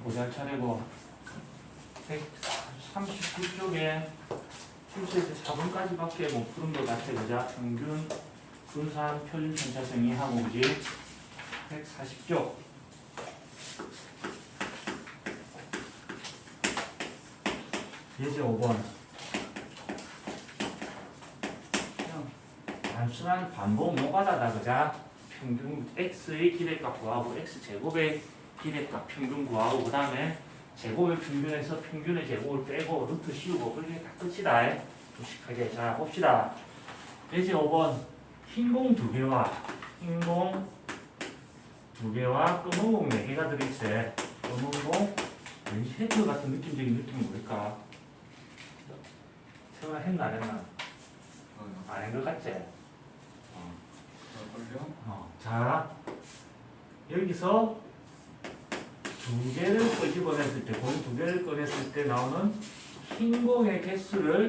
모자 차례고 139쪽에 출제에서 4번까지밖에 못 푸는 것 같아. 그자 평균 분산 표준 편차성이 하고 그지 140쪽 예제 5번 단순한 반복 노가다다. 그자 평균 x의 기대값 구하고 x제곱의 기대값 평균 구하고 그 다음에 제곱의 평균에서 평균의 제곱을 빼고 루트 씌우고 그게 다 끝이다. 무식하게. 자 봅시다. 예제 5번 흰공 2개와 흰공 2개와 검은 공 4개가 들어있어. 검은 공 왠지 헤드 같은 느낌적인 느낌이 뭘까? 세훈아 했나 안 했나? 안 한 것 같지? 자 여기서 2개를 끄집어냈을 때, 공 2개를 꺼냈을 때 나오는 흰 공의 개수를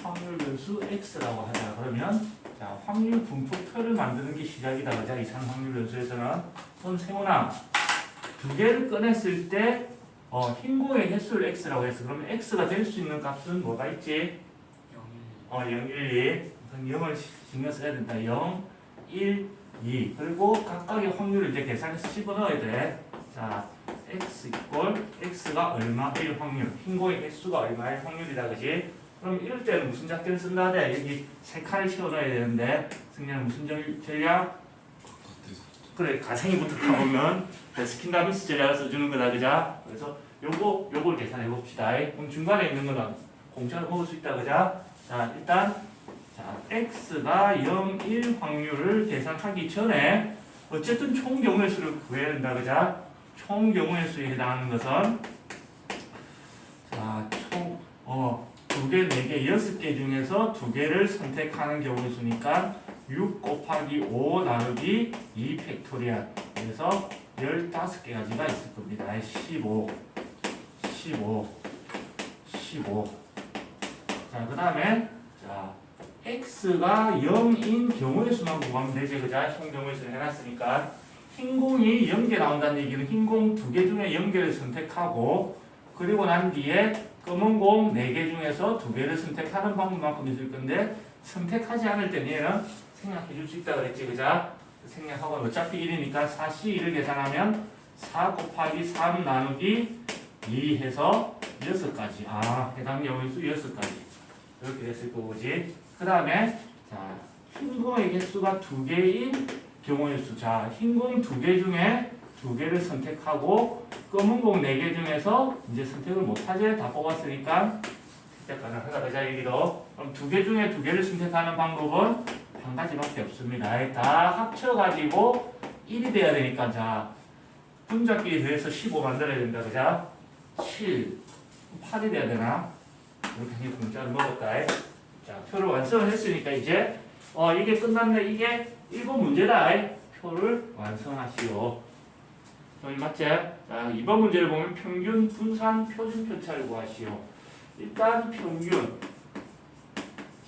확률 변수 x라고 하자. 그러면 자, 확률 분포표를 만드는 게 시작이다. 그자 이상 확률 변수에서는. 그럼 세훈아 2개를 꺼냈을 때 흰 공의 개수를 x라고 했어. 그러면 x가 될 수 있는 값은 뭐가 있지? 0, 1, 2. 0을 신경 써야 된다. 0, 1, 2. 그리고 각각의 확률을 이제 계산해서 집어넣어야 돼. 자, x 이꼴 x가 얼마? 1 확률. 흰공의 개수가 얼마의 확률이다. 그지? 그럼 이럴 때는 무슨 작전을 쓴다 돼? 여기 세 칸을 채워넣어야 되는데 승리는 무슨 전략? 그래, 가생이부터 타보면 베스킨라빈스 전략을 써주는 거다. 그자? 그래서 요걸 계산해 봅시다. 그럼 중간에 있는 거는 공짜로 먹을 수 있다. 그자? 자, 일단 자, x가 0, 1 확률을 계산하기 전에 어쨌든 총 경우의 수를 구해야 된다. 그자? 총 경우의 수에 해당하는 것은 자, 총 2개, 4개, 6개 중에서 2개를 선택하는 경우의 수니까 6 곱하기 5 나누기 2 팩토리얼. 그래서 15개가지가 있을 겁니다. 15. 자, 그 다음에 자, x가 0인 경우의 수만 구하면 되지. 그자? 총 경우의 수를 해놨으니까 흰 공이 0개 나온다는 얘기는 흰 공 2개 중에 0개를 선택하고 그리고 난 뒤에 검은 공 4개 중에서 2개를 선택하는 방법만큼 있을 건데 선택하지 않을 때는 얘는 생략해 줄 수 있다 그랬지. 그자? 생략하고 어차피 1이니까 4C1을 계산하면 4 곱하기 3 나누기 2 해서 6가지. 해당 경우의 수 6가지. 이렇게 됐을 거지. 그 다음에 자, 흰공의 개수가 2개인 경우의 수. 자, 흰공 2개 중에 2개를 선택하고 검은 공 4개 중에서 이제 선택을 못하지. 다 뽑았으니까 선택 가능하다. 그자 여기도. 그럼 2개 중에 2개를 선택하는 방법은 한 가지밖에 없습니다. 다 합쳐가지고 1이 돼야 되니까 자 분자끼리 더해서 15 만들어야 된다. 그자? 7, 8이 돼야 되나? 이렇게 공짜로 먹었다. 자, 표를 완성을 했으니까 이제 이게 끝났네. 이게 1번 문제다. 표를 완성하시오. 맞지? 자, 2번 문제를 보면 평균 분산 표준 편차를 구하시오. 일단 평균.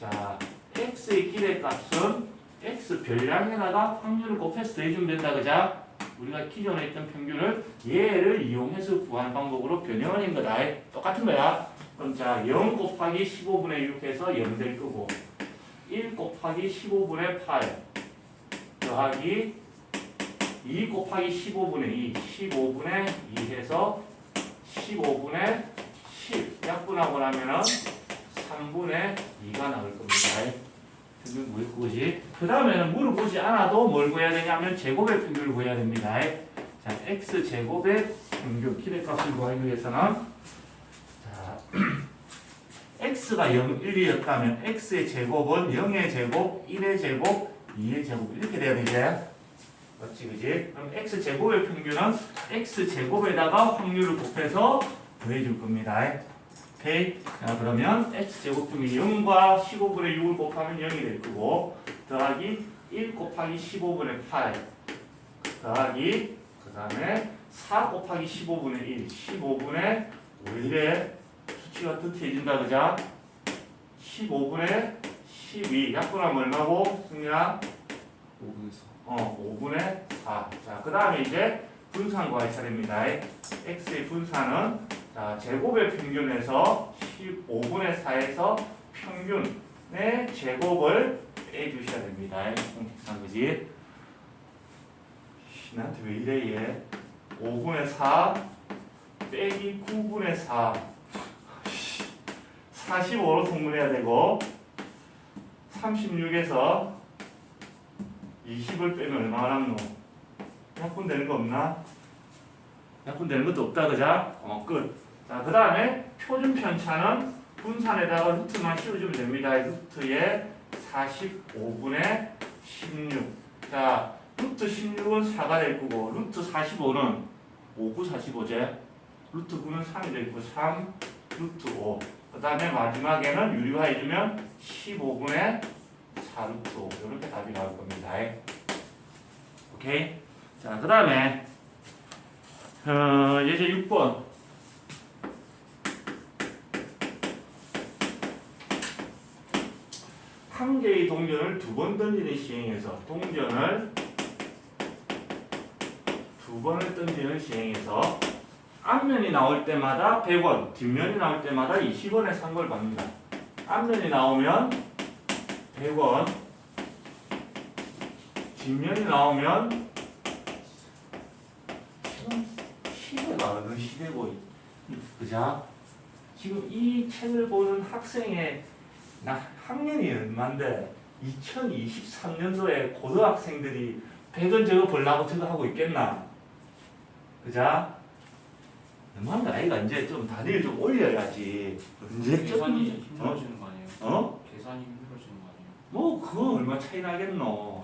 자, x의 기대값은 x 별량에다가 확률을 곱해서 더해주면 된다. 그자? 우리가 기존에 있던 평균을 얘를 이용해서 구하는 방법으로 변형을 한 거다. 똑같은 거야. 그럼 자, 0 곱하기 15분의 6 해서 0 될 거고 1 곱하기 15분의 8 더하기 2 곱하기 15분의 2 15분의 2 해서 15분의 10 약분하고 나면은 3분의 2가 나올 겁니다. 평균 구할 거지. 그 다음에는 물어보지 않아도 뭘 구해야 되냐면 제곱의 평균을 구해야 됩니다. 자, x 제곱의 평균 기대값을 구하기 위해서는 자, x가 0, 1이었다면 x의 제곱은 0의 제곱, 1의 제곱, 2의 제곱 이렇게 돼야 되지. 맞지, 그지? 그럼 x 제곱의 평균은 x 제곱에다가 확률을 곱해서 더해줄 겁니다. 오케이? 자, 그러면 x제곱등이 0과 15분의 6을 곱하면 0이 될 거고 더하기 1 곱하기 15분의 8 더하기 그 다음에 4 곱하기 15분의 1 15분의 5일에 수치가 듯해진다. 그자? 15분의 12 약분하면 얼마고? 승리야? 5분의 4. 5분의 4. 자, 그 다음에 이제 분산 구할 차례입니다. x의 분산은 자, 제곱의 평균에서 15분의 4에서 평균의 제곱을 빼주셔야 됩니다. 공식상 그지? 나한테 왜 이래 얘? 5분의 4 빼기 9분의 4 45로 통분해야 되고 36에서 20을 빼면 얼마나 남노? 약분되는 거 없나? 약분되는 것도 없다 그자? 끝. 자, 그 다음에 표준 편차는 분산에다가 루트만 씌워주면 됩니다. 루트에 45분의 16. 자, 루트 16은 4가 될 거고 루트 45는 5, 9, 45제. 루트 9는 3이 될 거고 3, 루트 5. 그 다음에 마지막에는 유리화해주면 15분의 4 루트 5. 이렇게 답이 나올 겁니다. 오케이? 자, 그 다음에 예제 6번. 한 개의 동전을 두 번 던지는 시행에서 동전을 두 번을 던지는 시행에서 앞면이 나올 때마다 100원, 뒷면이 나올 때마다 20원의 상걸 받는다. 앞면이 나오면 100원, 뒷면이 나오면 지금 시대가 어느 시대고 그자? 지금 이 책을 보는 학생의 학년이 얼만데 2023년도에 고등학생들이 100원 저거 벌라고 저거 하고 있겠나? 그자? 너무한다. 아이가 이제 좀 단위를 좀 올려야지. 언제 계산이 좀 힘들어지는 거 아니에요? 계산이 힘들어지는 거 아니에요? 뭐 그거 얼마 차이 나겠노.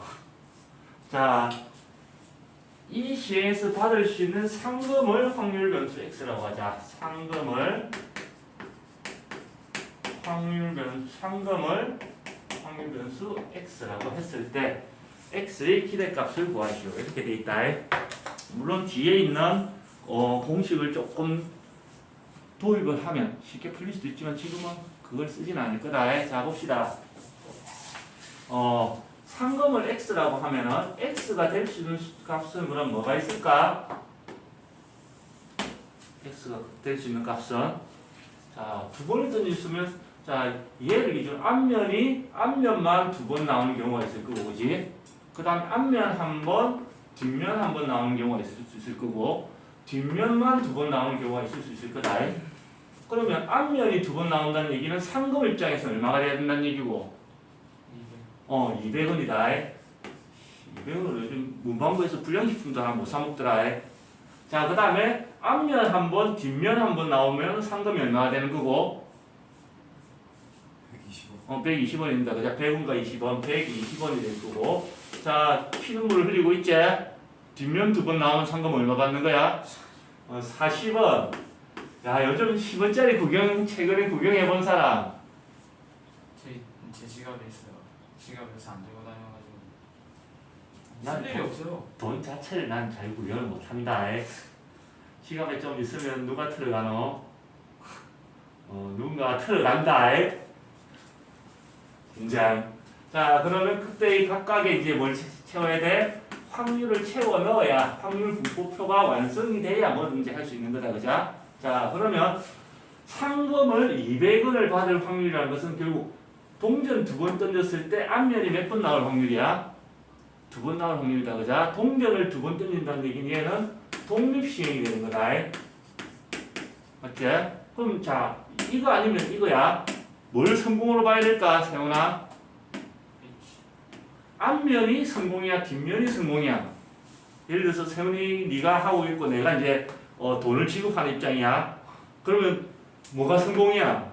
자, 이 시행에서 받을 수 있는 상금을 확률 변수 x라고 하자. 상금을 확률 변수 x라고 했을 때 x의 기대값을 구하시오. 이렇게 돼 있다. 물론 뒤에 있는 공식을 조금 도입을 하면 쉽게 풀릴 수도 있지만 지금은 그걸 쓰진 않을 거다. 자, 봅시다. 상금을 x라고 하면은 x가 될 수 있는 값은 그럼 뭐가 있을까? x가 될 수 있는 값은 자, 두 번을 던졌으면 자, 얘를 기준 앞면만 두 번 나오는 경우가 있을 거고, 그지? 그 다음 앞면 한 번, 뒷면 한 번 나오는 경우가 있을 수 있을 거고, 뒷면만 두 번 나오는 경우가 있을 수 있을 거다. 그러면 앞면이 두 번 나온다는 얘기는 상금 입장에서 얼마가 돼야 된다는 얘기고, 200원이다. 200원을 요즘 문방구에서 불량식품도 하나 못 사 먹더라. 자, 그 다음에 앞면 한 번, 뒷면 한 번 나오면 상금이 얼마가 되는 거고, 120원입니다. 그죠? 100원과 20원, 120원이 될 거고. 자, 피눈물을 흘리고 있지? 뒷면 두 번 나오면 상금 얼마 받는 거야? 40원. 야, 요즘 10원짜리 최근에 구경해 본 사람? 제 지갑에 있어요. 지갑에서 안 들고 다녀가지고 난 쓸 일이 없어요. 돈 자체를 난 잘 구경을 못 합니다. 지갑에 좀 있으면 누가 틀어가노? 누군가 틀어간다. 긴장. 자, 그러면 그때의 각각에 이제 뭘 채워야 돼? 확률을 채워 넣어야 확률 분포표가 완성이 돼야 뭐든지 할 수 있는 거다. 그죠? 자, 그러면 상금을 200원을 받을 확률이라는 것은 결국 동전 두 번 던졌을 때 앞면이 몇 번 나올 확률이야? 두 번 나올 확률이다. 그죠? 동전을 두 번 던진다는 얘기는 얘는 독립시행이 되는 거다. 맞지? 그럼 자, 이거 아니면 이거야. 뭘 성공으로 봐야 될까, 세훈아? 앞면이 성공이야, 뒷면이 성공이야. 예를 들어서 세훈이 네가 하고 있고 내가 이제 돈을 지급하는 입장이야. 그러면 뭐가 성공이야?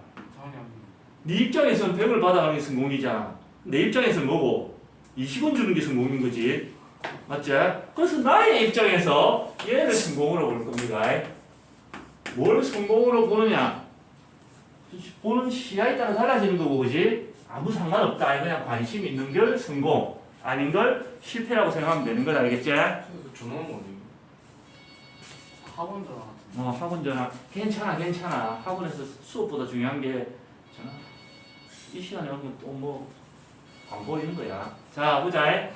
네 입장에서는 100을 받아가는 게 성공이잖아. 내 입장에서는 뭐고? 20원 주는 게 성공인 거지. 맞지? 그래서 나의 입장에서 얘를 성공으로 볼 겁니다. 뭘 성공으로 보느냐? 보는 시야에 따라 달라지는 거고, 그지? 아무 상관없다. 그냥 관심 있는 걸 성공, 아닌 걸 실패라고 생각하면 되는 거다. 알겠지? 전화는 어디요? 학원 전화 같은 학원 전화. 괜찮아. 학원에서 수업보다 중요한 게 전화. 이 시간에 오면 또 뭐 광고 있는 거야. 자, 보자.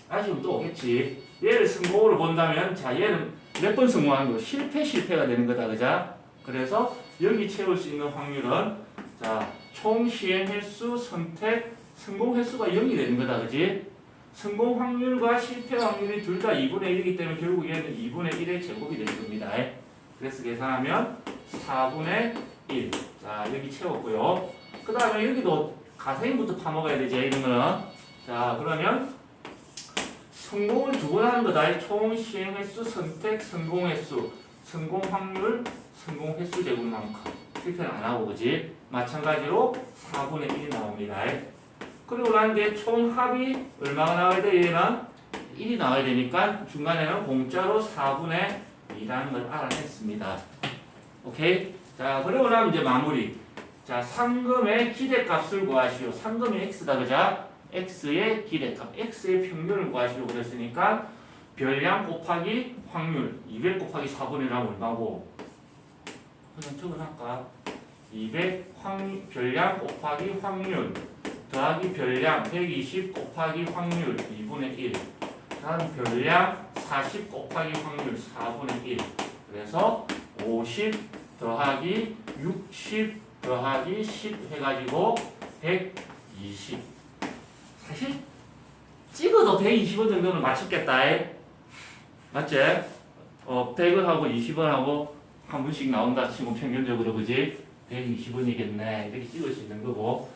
아시면 또 오겠지. 얘를 성공으로 본다면 자 얘는 몇 번 성공하는 거 실패가 되는 거다 그자. 그래서 여기 채울 수 있는 확률은 자 총 시행 횟수 선택 성공 횟수가 0이 되는 거다 그지. 성공 확률과 실패 확률이 둘 다 2분의 1이기 때문에 결국 얘는 2분의 1의 제곱이 되는 겁니다. 그래서 계산하면 4분의 1. 자 여기 채웠고요. 그 다음에 여기도 가세인부터 파먹어야 되지 이런 거는. 자 그러면 성공을 두 번 하는 거다. 총 시행 횟수 선택 성공 횟수 성공 확률 성공 횟수 제곱만큼. 실패는 안 하고 그지. 마찬가지로 4분의 1이 나옵니다. 그리고 난 뒤에 총 합이 얼마가 나와야 돼? 얘는 1이 나와야 되니까 중간에는 공짜로 4분의 2라는 걸 알아냈습니다. 오케이? 자, 그리고 나면 이제 마무리. 자, 상금의 기대값을 구하시오. 상금이 x다, 그자? x의 기대값, x의 평균을 구하시오. 그랬으니까 별량 곱하기 확률, 200 곱하기 4분의 1하면 얼마고? 그냥 적어놨까? 200 별량 곱하기 확률 더하기 별량 120 곱하기 확률 2분의 1 다음 별량 40 곱하기 확률 4분의 1 그래서 50 더하기 60 더하기 10 해가지고 120 사실 찍어도 120원 정도는 맞췄겠다 맞지? 100원 하고 20원 하고 한 분씩 나온다 치고 평균적으로 그지? 120원이겠네 이렇게 찍을 수 있는 거고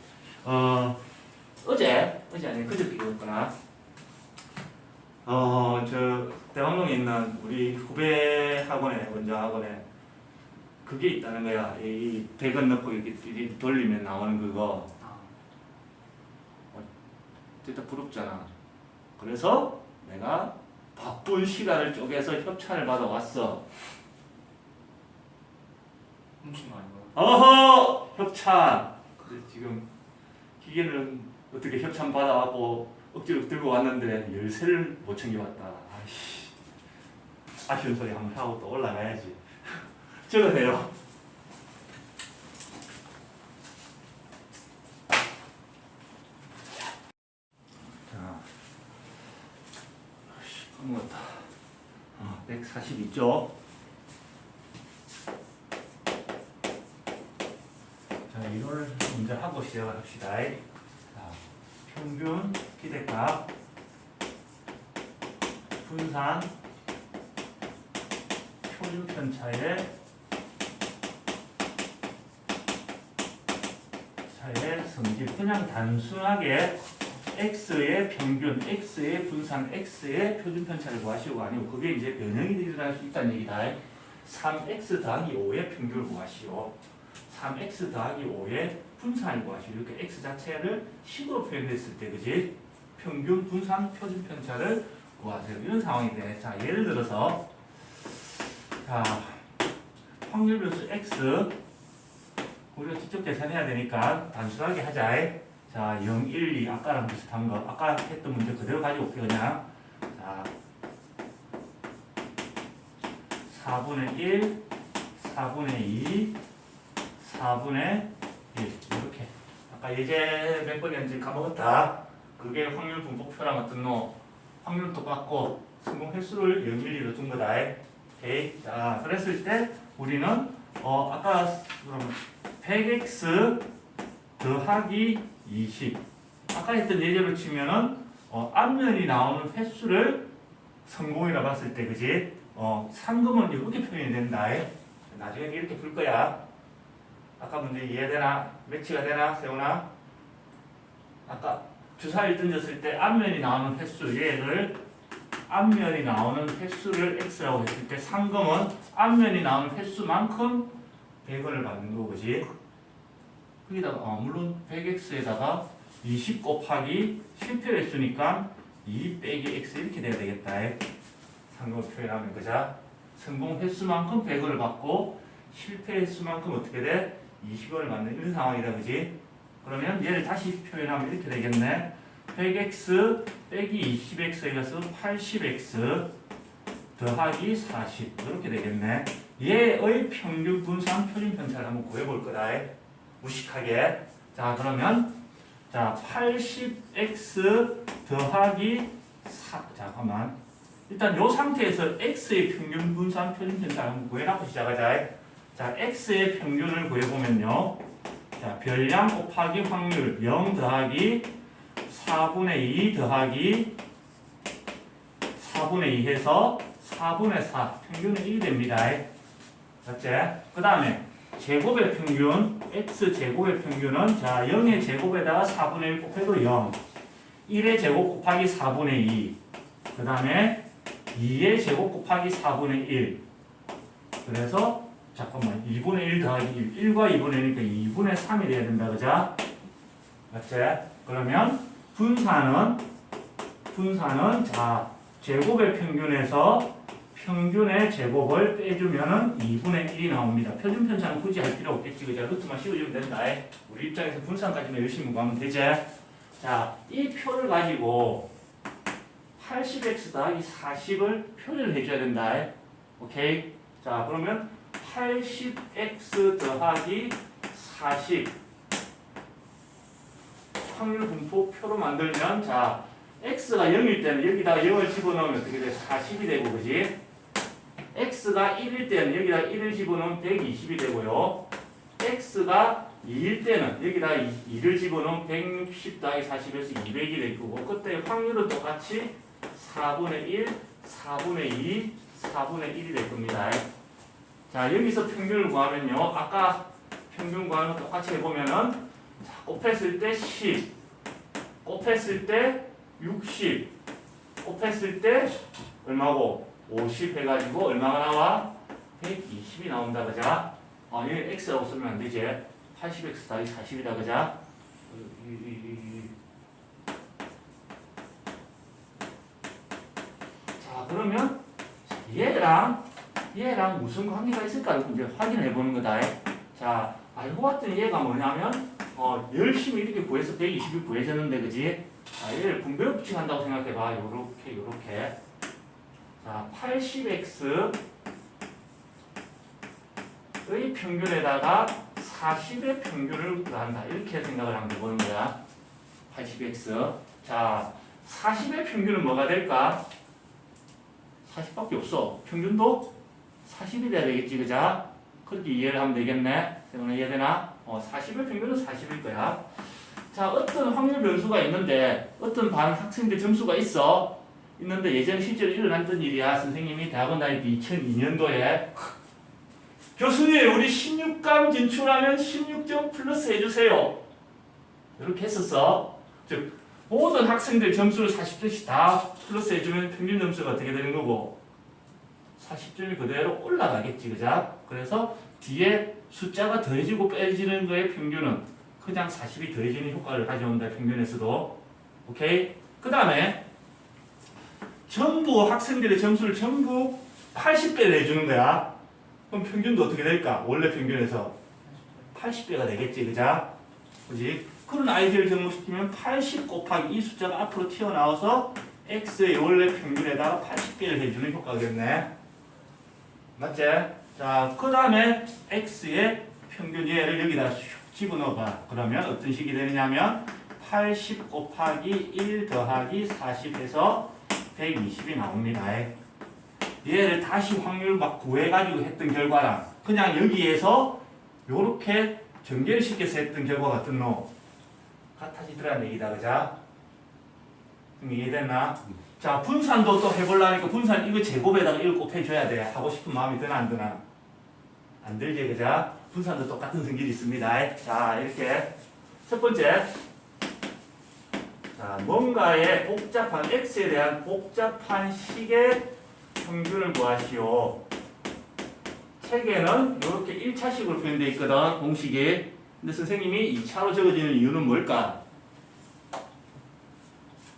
어제 아니 그저께였구나 저 대왕동에 있는 우리 후배 학원에 원장 학원에 그게 있다는 거야. 이 100원 넣고 이렇게 돌리면 나오는 그거 진짜 부럽잖아. 그래서 내가 바쁜 시간을 쪼개서 협찬을 받아왔어. 훔친 거 아닌가요? 어허! 협찬! 근데 지금 기계는 어떻게 협찬 받아갖고 억지로 들고 왔는데 열쇠를 못 챙겨왔다. 아이씨. 아쉬운 소리 한번 하고 또 올라가야지. 적으세요. 자, 까먹었다. 142쪽. 자, 이걸 먼저 하고 시작을 합시다. 자, 평균 기대값 분산 표준 편차의 성질. 그냥 단순하게 x의 평균, x의 분산, x의 표준 편차를 구하시고 아니고 그게 이제 변형이 일어날 수 있다는 얘기다. 3x 더하기 5의 평균을 구하시오. 3x 더하기 5의 분산을 구하시오. 이렇게 x 자체를 식으로 표현했을 때 그지? 평균, 분산, 표준 편차를 구하세요. 이런 상황인데 자 예를 들어서 자 확률 변수 x 우리가 직접 계산해야 되니까 단순하게 하자. 자 0, 1, 2 아까랑 비슷한 거 아까 했던 문제 그대로 가지고 올게요. 그냥 자 4분의 1 4분의 2 4분의 1 이렇게 아까 예제 몇 번이었는지 까먹었다. 그게 확률 분포표랑 같은 거 확률 똑같고 성공 횟수를 0, 1, 2로 준 거다. 오케이. 자 그랬을 때 우리는 아까 그러면 100x 더하기 20 아까 했던 예제로 치면은 앞면이 나오는 횟수를 성공이라 봤을 때 그지? 상금은 이렇게 표현이 된다. 나중에 이렇게 풀 거야. 아까 문제 이해되나? 매치가 되나? 세훈아? 아까 주사위를 던졌을 때 앞면이 나오는 횟수 얘를 앞면이 나오는 횟수를 x라고 했을 때 상금은 앞면이 나오는 횟수만큼 100원을 받는 거 그지? 여기다가 물론 100x에다가 20 곱하기 실패 횟수니까 2 빼기 x 이렇게 돼야 되겠다. 상금을 표현하면 그자? 성공 횟수만큼 100원을 받고 실패 횟수만큼 어떻게 돼? 20원을 받는 이런 상황이다 그지? 그러면 얘를 다시 표현하면 이렇게 되겠네. 100x 빼기 20x에 가서 80x 더하기 40 이렇게 되겠네. 얘의 평균 분산 표준 편차를 한번 구해볼 거다. 무식하게. 자 그러면 자 80x 더하기 잠깐만. 일단 요 상태에서 x의 평균 분산 표준편차 한번 구해놓고 시작하자. 자, x의 평균을 구해보면요. 자, 별량 곱하기 확률 0 더하기 4분의 2 더하기 4분의 2 해서 4분의 4 평균은 1이 됩니다. 맞지? 그 다음에 제곱의 평균 x 제곱의 평균은 자 0의 제곱에다가 4분의 1 곱해도 0 1의 제곱 곱하기 4분의 2 그 다음에 2의 제곱 곱하기 4분의 1 그래서 잠깐만 2분의 1 더하기 1 1과 2분의 1이니까 2분의 3이 돼야 된다 그죠? 맞지? 그러면 분산은 자 제곱의 평균에서 평균의 제곱을 빼주면은 2분의 1이 나옵니다. 표준 편차는 굳이 할 필요 없겠지 그죠? 루트만 씌워주면 된다. 우리 입장에서 분산까지만 열심히 구하면 되지. 자, 이 표를 가지고 80x 더하기 40을 표현을 해줘야 된다. 오케이? 자, 그러면 80x 더하기 40 확률 분포 표로 만들면 자 x가 0일 때는 여기다가 0을 집어넣으면 어떻게 돼? 40이 되고 그지? x가 1일 때는 여기다가 1을 집어넣으면 120이 되고요. x가 2일 때는 여기다가 2를 집어넣으면 160 더하기 40에서 200이 될 거고 그때 확률은 똑같이 4분의 1, 4분의 2, 4분의 1이 될 겁니다. 자 여기서 평균을 구하면요. 아까 평균 구하는 거 똑같이 해보면은 자, 곱했을 때 10, 곱했을 때 60, 곱했을 때 얼마고? 50 해가지고 얼마가 나와? 120이 나온다 그자? 여기 x라고 쓰면 안 되지. 80x 더하기 40이다 그자? 자 그러면 얘랑 무슨 관계가 있을까를 이제 확인해 보는 거다. 자 알고 봤더니 얘가 뭐냐면 열심히 이렇게 구해서 120이 구해졌는데 그지? 자 얘를 분배 법칙한다고 생각해봐. 요렇게 자 80x의 평균에다가 40의 평균을 더한다. 이렇게 생각을 한번 해보는 거야. 80x 자 40의 평균은 뭐가 될까? 40밖에 없어. 평균도 40이 돼야 되겠지 그자? 그렇게 이해를 하면 되겠네. 이해되나? 40의 평균은 40일 거야. 자, 어떤 확률 변수가 있는데 어떤 반 학생들 점수가 있는데 예전에 실제로 일어났던 일이야. 선생님이 대학원 다닐 때 2002년도에 교수님 우리 16강 진출하면 16점 플러스 해주세요. 이렇게 했었어. 즉 모든 학생들 점수를 40점씩 다 플러스 해주면 평균 점수가 어떻게 되는 거고 40점이 그대로 올라가겠지 그자? 그래서 뒤에 숫자가 더해지고 빼지는 거의 평균은 그냥 40이 더해지는 효과를 가져온다. 평균에서도. 오케이? 그 다음에 전부 학생들의 점수를 전부 80배를 해주는 거야. 그럼 평균도 어떻게 될까? 원래 평균에서 80배가 되겠지 그자? 그지? 그런 아이디어를 접목시키면 80 곱하기 이 숫자가 앞으로 튀어나와서 x의 원래 평균에다가 80배를 해주는 효과겠네. 맞지? 자, 그 다음에 x의 평균 얘를 여기다 슉 집어넣어봐. 그러면 어떤 식이 되느냐면 80 곱하기 1 더하기 40 해서 120이 나옵니다. 얘를 다시 확률 막 구해가지고 했던 결과랑 그냥 여기에서 요렇게 전개를 시켜서 했던 결과 같은 거 같아지더라는 얘기다. 그자? 이해됐나? 자, 분산도 또 해보려니까 분산 이거 제곱에다가 이걸 곱해줘야 돼. 하고 싶은 마음이 드나 안 드나? 안 들지, 그자? 분산도 똑같은 성질이 있습니다. 자, 이렇게. 첫 번째. 자, 뭔가의 복잡한, x에 대한 복잡한 식의 평균을 구하시오. 책에는 이렇게 1차식으로 표현되어 있거든, 공식이. 근데 선생님이 2차로 적어지는 이유는 뭘까?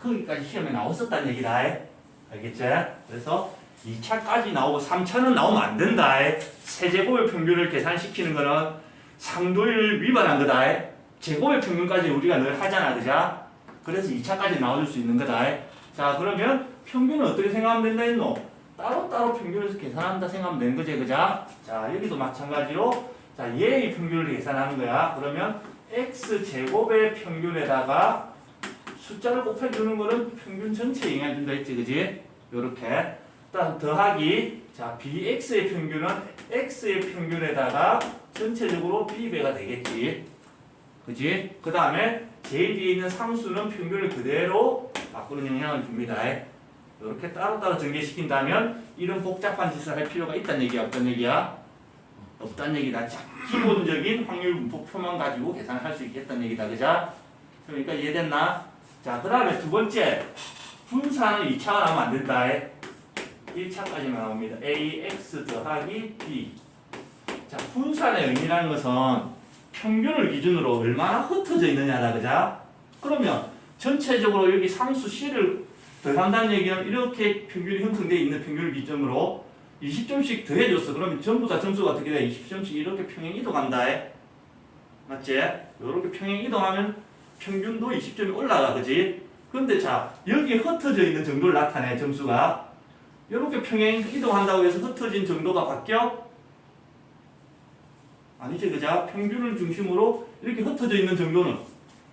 거기까지 시험에 나왔었다는 얘기다. 알겠지? 그래서 2차까지 나오고 3차는 나오면 안 된다. 세제곱의 평균을 계산시키는 거는 상도율을 위반한 거다. 제곱의 평균까지 우리가 늘 하잖아. 그죠? 그래서 2차까지 나와줄 수 있는 거다. 자, 그러면 평균은 어떻게 생각하면 된다 했노? 따로따로 평균을 계산한다 생각하면 되는 거지. 그죠? 자, 여기도 마찬가지로 자, 얘의 평균을 계산하는 거야. 그러면 x제곱의 평균에다가 숫자를 곱해주는 거는 평균 전체에 영향 준다 했지, 그지? 요렇게. 일단 더하기, 자, bx의 평균은 x의 평균에다가 전체적으로 b배가 되겠지. 그지? 그 다음에 제일 뒤에 있는 상수는 평균을 그대로 바꾸는 영향을 줍니다. 이렇게 따로따로 전개시킨다면 이런 복잡한 짓을 할 필요가 있다는 얘기야, 없다는 얘기야? 없다는 얘기다. 자, 기본적인 확률 분포표만 가지고 계산할 수 있겠다는 얘기다. 그죠? 그러니까 이해됐나? 자, 그 다음에 두 번째, 분산은 2차가 나오면 안 된다. 1차까지만 나옵니다. ax 더하기 b. 자, 분산의 의미라는 것은 평균을 기준으로 얼마나 흩어져 있느냐다. 그죠? 그러면 전체적으로 여기 상수 c를 더한다는 얘기는 이렇게 평균이 형성되어 있는 평균을 기준으로 20점씩 더해줬어. 그러면 전부 다 점수가 어떻게 돼? 20점씩 이렇게 평행 이동한다. 맞지? 이렇게 평행 이동하면 평균도 20점이 올라가. 그지? 그런데 자, 여기에 흩어져 있는 정도를 나타내, 점수가. 이렇게 평행 이동한다고 해서 흩어진 정도가 바뀌어? 아니지, 그죠? 평균을 중심으로 이렇게 흩어져 있는 정도는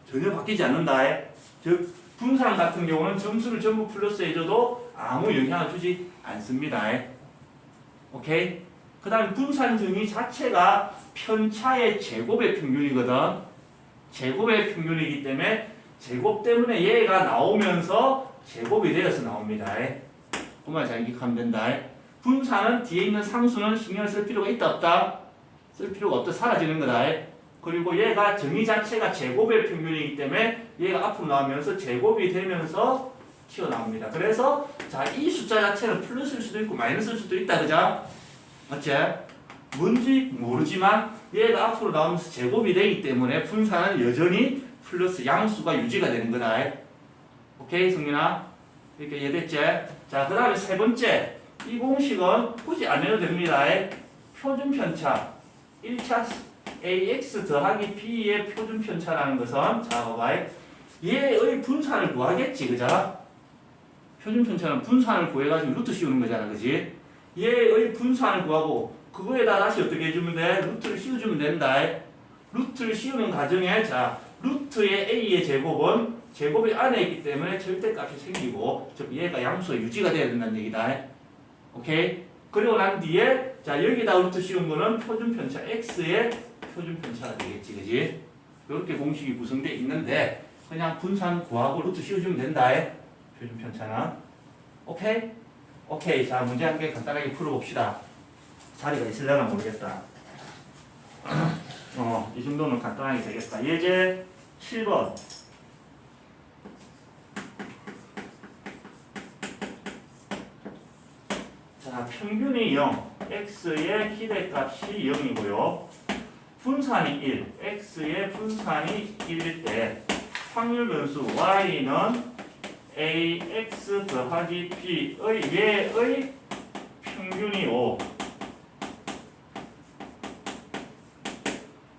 전혀 바뀌지 않는다. 즉, 분산 같은 경우는 점수를 전부 플러스 해줘도 아무 영향을 주지 않습니다. 오케이? 그 다음에 분산 정의 자체가 편차의 제곱의 평균이거든. 제곱의 평균이기 때문에 제곱 때문에 얘가 나오면서 제곱이 되어서 나옵니다. 그만 잘 기억하면 된다. 분산은 뒤에 있는 상수는 신경을 쓸 필요가 있다, 없다? 쓸 필요가 없다. 사라지는 거다. 그리고 얘가 정의 자체가 제곱의 평균이기 때문에 얘가 앞으로 나오면서 제곱이 되면서 튀어나옵니다. 그래서 자, 이 숫자 자체는 플러스일 수도 있고 마이너스일 수도 있다. 그죠? 맞지? 뭔지 모르지만 얘가 앞으로 나오면서 제곱이 되기 때문에 분산은 여전히 플러스 양수가 유지가 되는 거다. 오케이, 성민아? 이렇게 이해됐지? 자, 그 다음에 세 번째. 이 공식은 굳이 안 해도 됩니다. 표준 편차. 1차 ax 더하기 b의 표준 편차라는 것은, 자, 봐봐. 얘의 분산을 구하겠지, 그죠? 표준 편차는 분산을 구해가지고 루트 씌우는 거잖아, 그지? 얘의 분산을 구하고, 그거에다 다시 어떻게 해주면 돼? 루트를 씌워주면 된다. 루트를 씌우는 과정에, 자, 루트의 a의 제곱은 제곱이 안에 있기 때문에 절대값이 생기고, 즉, 얘가 양수가 유지가 돼야 된다는 얘기다. 오케이? 그리고 난 뒤에, 자, 여기다 루트 씌운 거는 표준 편차 x의 표준 편차가 되겠지, 그지? 이렇게 공식이 구성되어 있는데 그냥 분산 구하고 루트 씌워주면 된다. 표준 편차는. 오케이? 오케이. 자, 문제 한 개 간단하게 풀어봅시다. 자리가 있으려나 모르겠다. 이 정도는 간단하게 되겠다. 예제 7번. 자, 평균이 0, x의 기대값이 0이고요. 분산이 1, x의 분산이 1일 때 확률 변수 y는 ax 더하기 b의 얘의 평균이 5,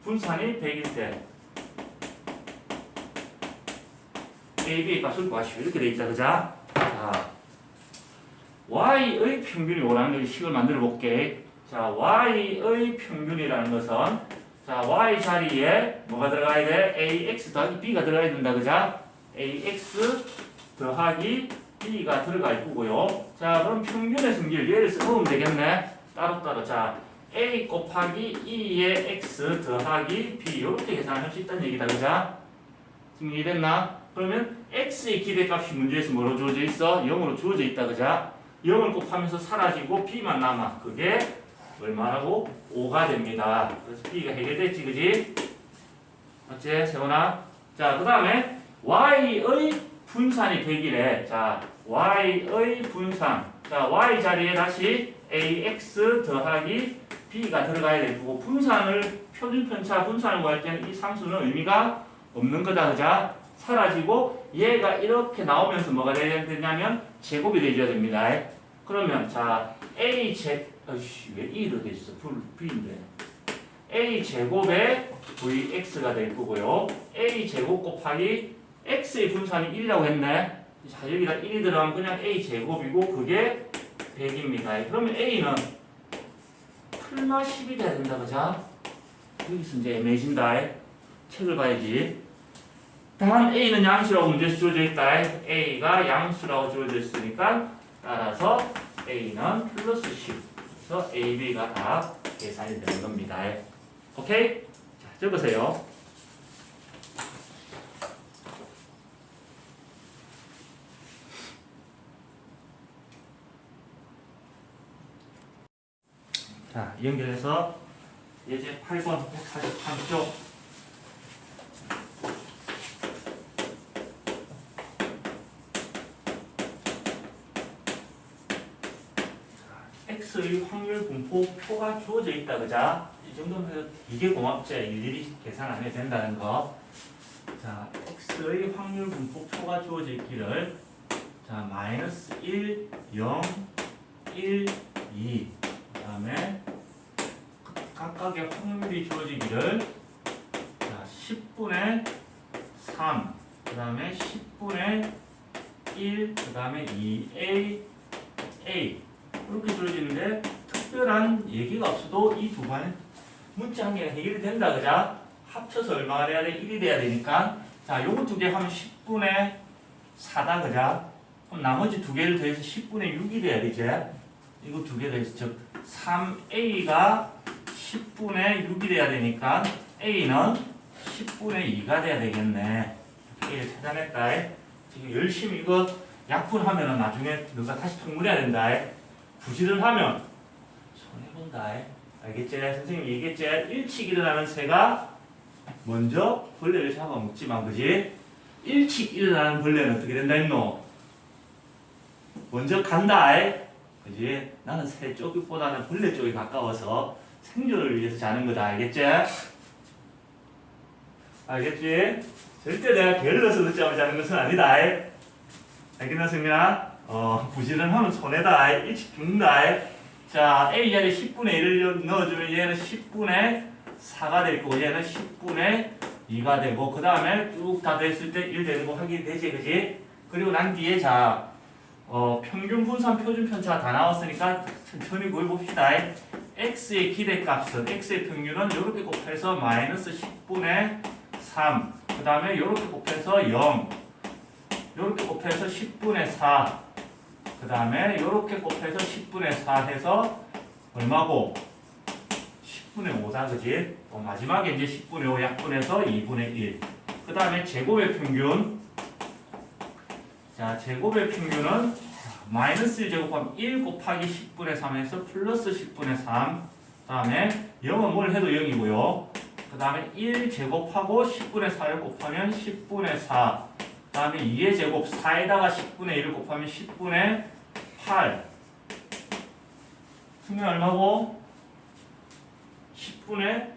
분산이 100일 때 a, b의 값을 구하시오. 이렇게 돼 있다, 그자? 자, y의 평균이 5라는 걸 식을 만들어 볼게. 자, y의 평균이라는 것은, 자, y 자리에 뭐가 들어가야 돼? ax 더하기 b가 들어가야 된다, 그자? ax 더하기 b가 들어가 있고요. 자, 그럼 평균의 성질 얘를 써보면 되겠네. 따로따로. 자, a 곱하기 2의 x 더하기 b 이렇게 계산할 수 있다는 얘기다, 그자? 지금 이해됐나? 그러면 x의 기대값이 문제에서 뭐로 주어져 있어? 0으로 주어져 있다, 그자? 0을 곱하면서 사라지고 b만 남아. 그게 얼마라고? 5가 됩니다. 그래서 b가 해결됐지, 그지? 맞지, 세훈아? 자, 그 다음에 y의 분산이 100이래. 자, y의 분산. 자, y 자리에 다시 ax 더하기 b가 들어가야 되고, 분산을, 표준 편차 분산을 구할 때는 이 상수는 의미가 없는 거다, 그자? 사라지고 얘가 이렇게 나오면서 뭐가 돼야 되냐면 제곱이 되어야 됩니다. 그러면 자, a 왜 e로 돼 있어? b인데. a 제곱에 vx가 될 거고요. a 제곱 곱하기 x의 분산이 1이라고 했네. 자, 여기다 1이 들어가면 그냥 a 제곱이고 그게 100입니다. 그러면 a는 풀마 10이 돼야 된다, 그자? 여기서 이제 애매해진다. 책을 봐야지. 단 A는 양수라고 문제에서 주어져 있다. A가 양수라고 주어져 있으니까 따라서 A는 플러스 10. 그래서 A, B가 다 계산이 되는 겁니다. 오케이? 자, 적으세요. 자, 연결해서 예제 8번 143쪽. X의 확률 분포 표가 주어져 있다, 그자? 이 정도면 이게 고맙지. 일일이 계산 안 해도 된다는 거. 자, X의 확률 분포 표가 주어져 있기를, 자, 마이너스 1, 0, 1, 2. 그 다음에 각각의 확률이 주어지기를, 자, 10분의 3, 그 다음에 10분의 1, 그 다음에 2A, A. 이렇게 주어지는데 특별한 얘기가 없어도 이 두 번의 문자 한 개가 해결이 된다, 그자? 합쳐서 얼마가 돼야 돼? 1이 돼야 되니까. 자, 요거 두 개 하면 10분의 4다, 그자? 그럼 나머지 두 개를 더해서 10분의 6이 돼야 되지? 이거 두 개 더해서, 즉 3A가 10분의 6이 돼야 되니까 A는 10분의 2가 돼야 되겠네. A를 찾아냈다. 지금 열심히 이거 약분하면 나중에 너가 다시 통분해야 된다. 부실을 하면 손해본다. 알겠지? 선생님이 얘기했지? 일찍 일어나는 새가 먼저 벌레를 잡아먹지만, 그지? 일찍 일어나는 벌레는 어떻게 된다 했노? 먼저 간다. 그지? 나는 새 쪽보다는 벌레 쪽이 가까워서 생존을 위해서 자는 거다. 알겠지? 알겠지? 절대 내가 게을러서 늦잠을 자는 것은 아니다. 알겠나, 승민아? 부실을 하면 손해다. 일찍 죽는다. 자, A 자리에 10분의 1을 넣어주면 얘는 10분의 4가 될 거고, 얘는 10분의 2가 되고, 그 다음에 쭉 다 됐을 때 1 되는 거 확인이 되지, 그지? 그리고 난 뒤에, 자, 평균 분산 표준 편차가 다 나왔으니까 천천히 구해봅시다. X의 기대값은, X의 평균은 이렇게 곱해서 마이너스 10분의 3, 그 다음에 이렇게 곱해서 0, 이렇게 곱해서 10분의 4, 그 다음에 이렇게 곱해서 10분의 4 해서 얼마고? 10분의 5다, 그지? 마지막에 이제 10분의 5 약분해서 2분의 1. 그 다음에 제곱의 평균. 자, 제곱의 평균은 마이너스 1제곱하면 1 곱하기 10분의 3에서 플러스 10분의 3. 그 다음에 0은 뭘 해도 0이고요. 그 다음에 1제곱하고 10분의 4를 곱하면 10분의 4. 그 다음에 2의 제곱 4에다가 10분의 1을 곱하면 10분의 8. 승리 얼마고? 10분의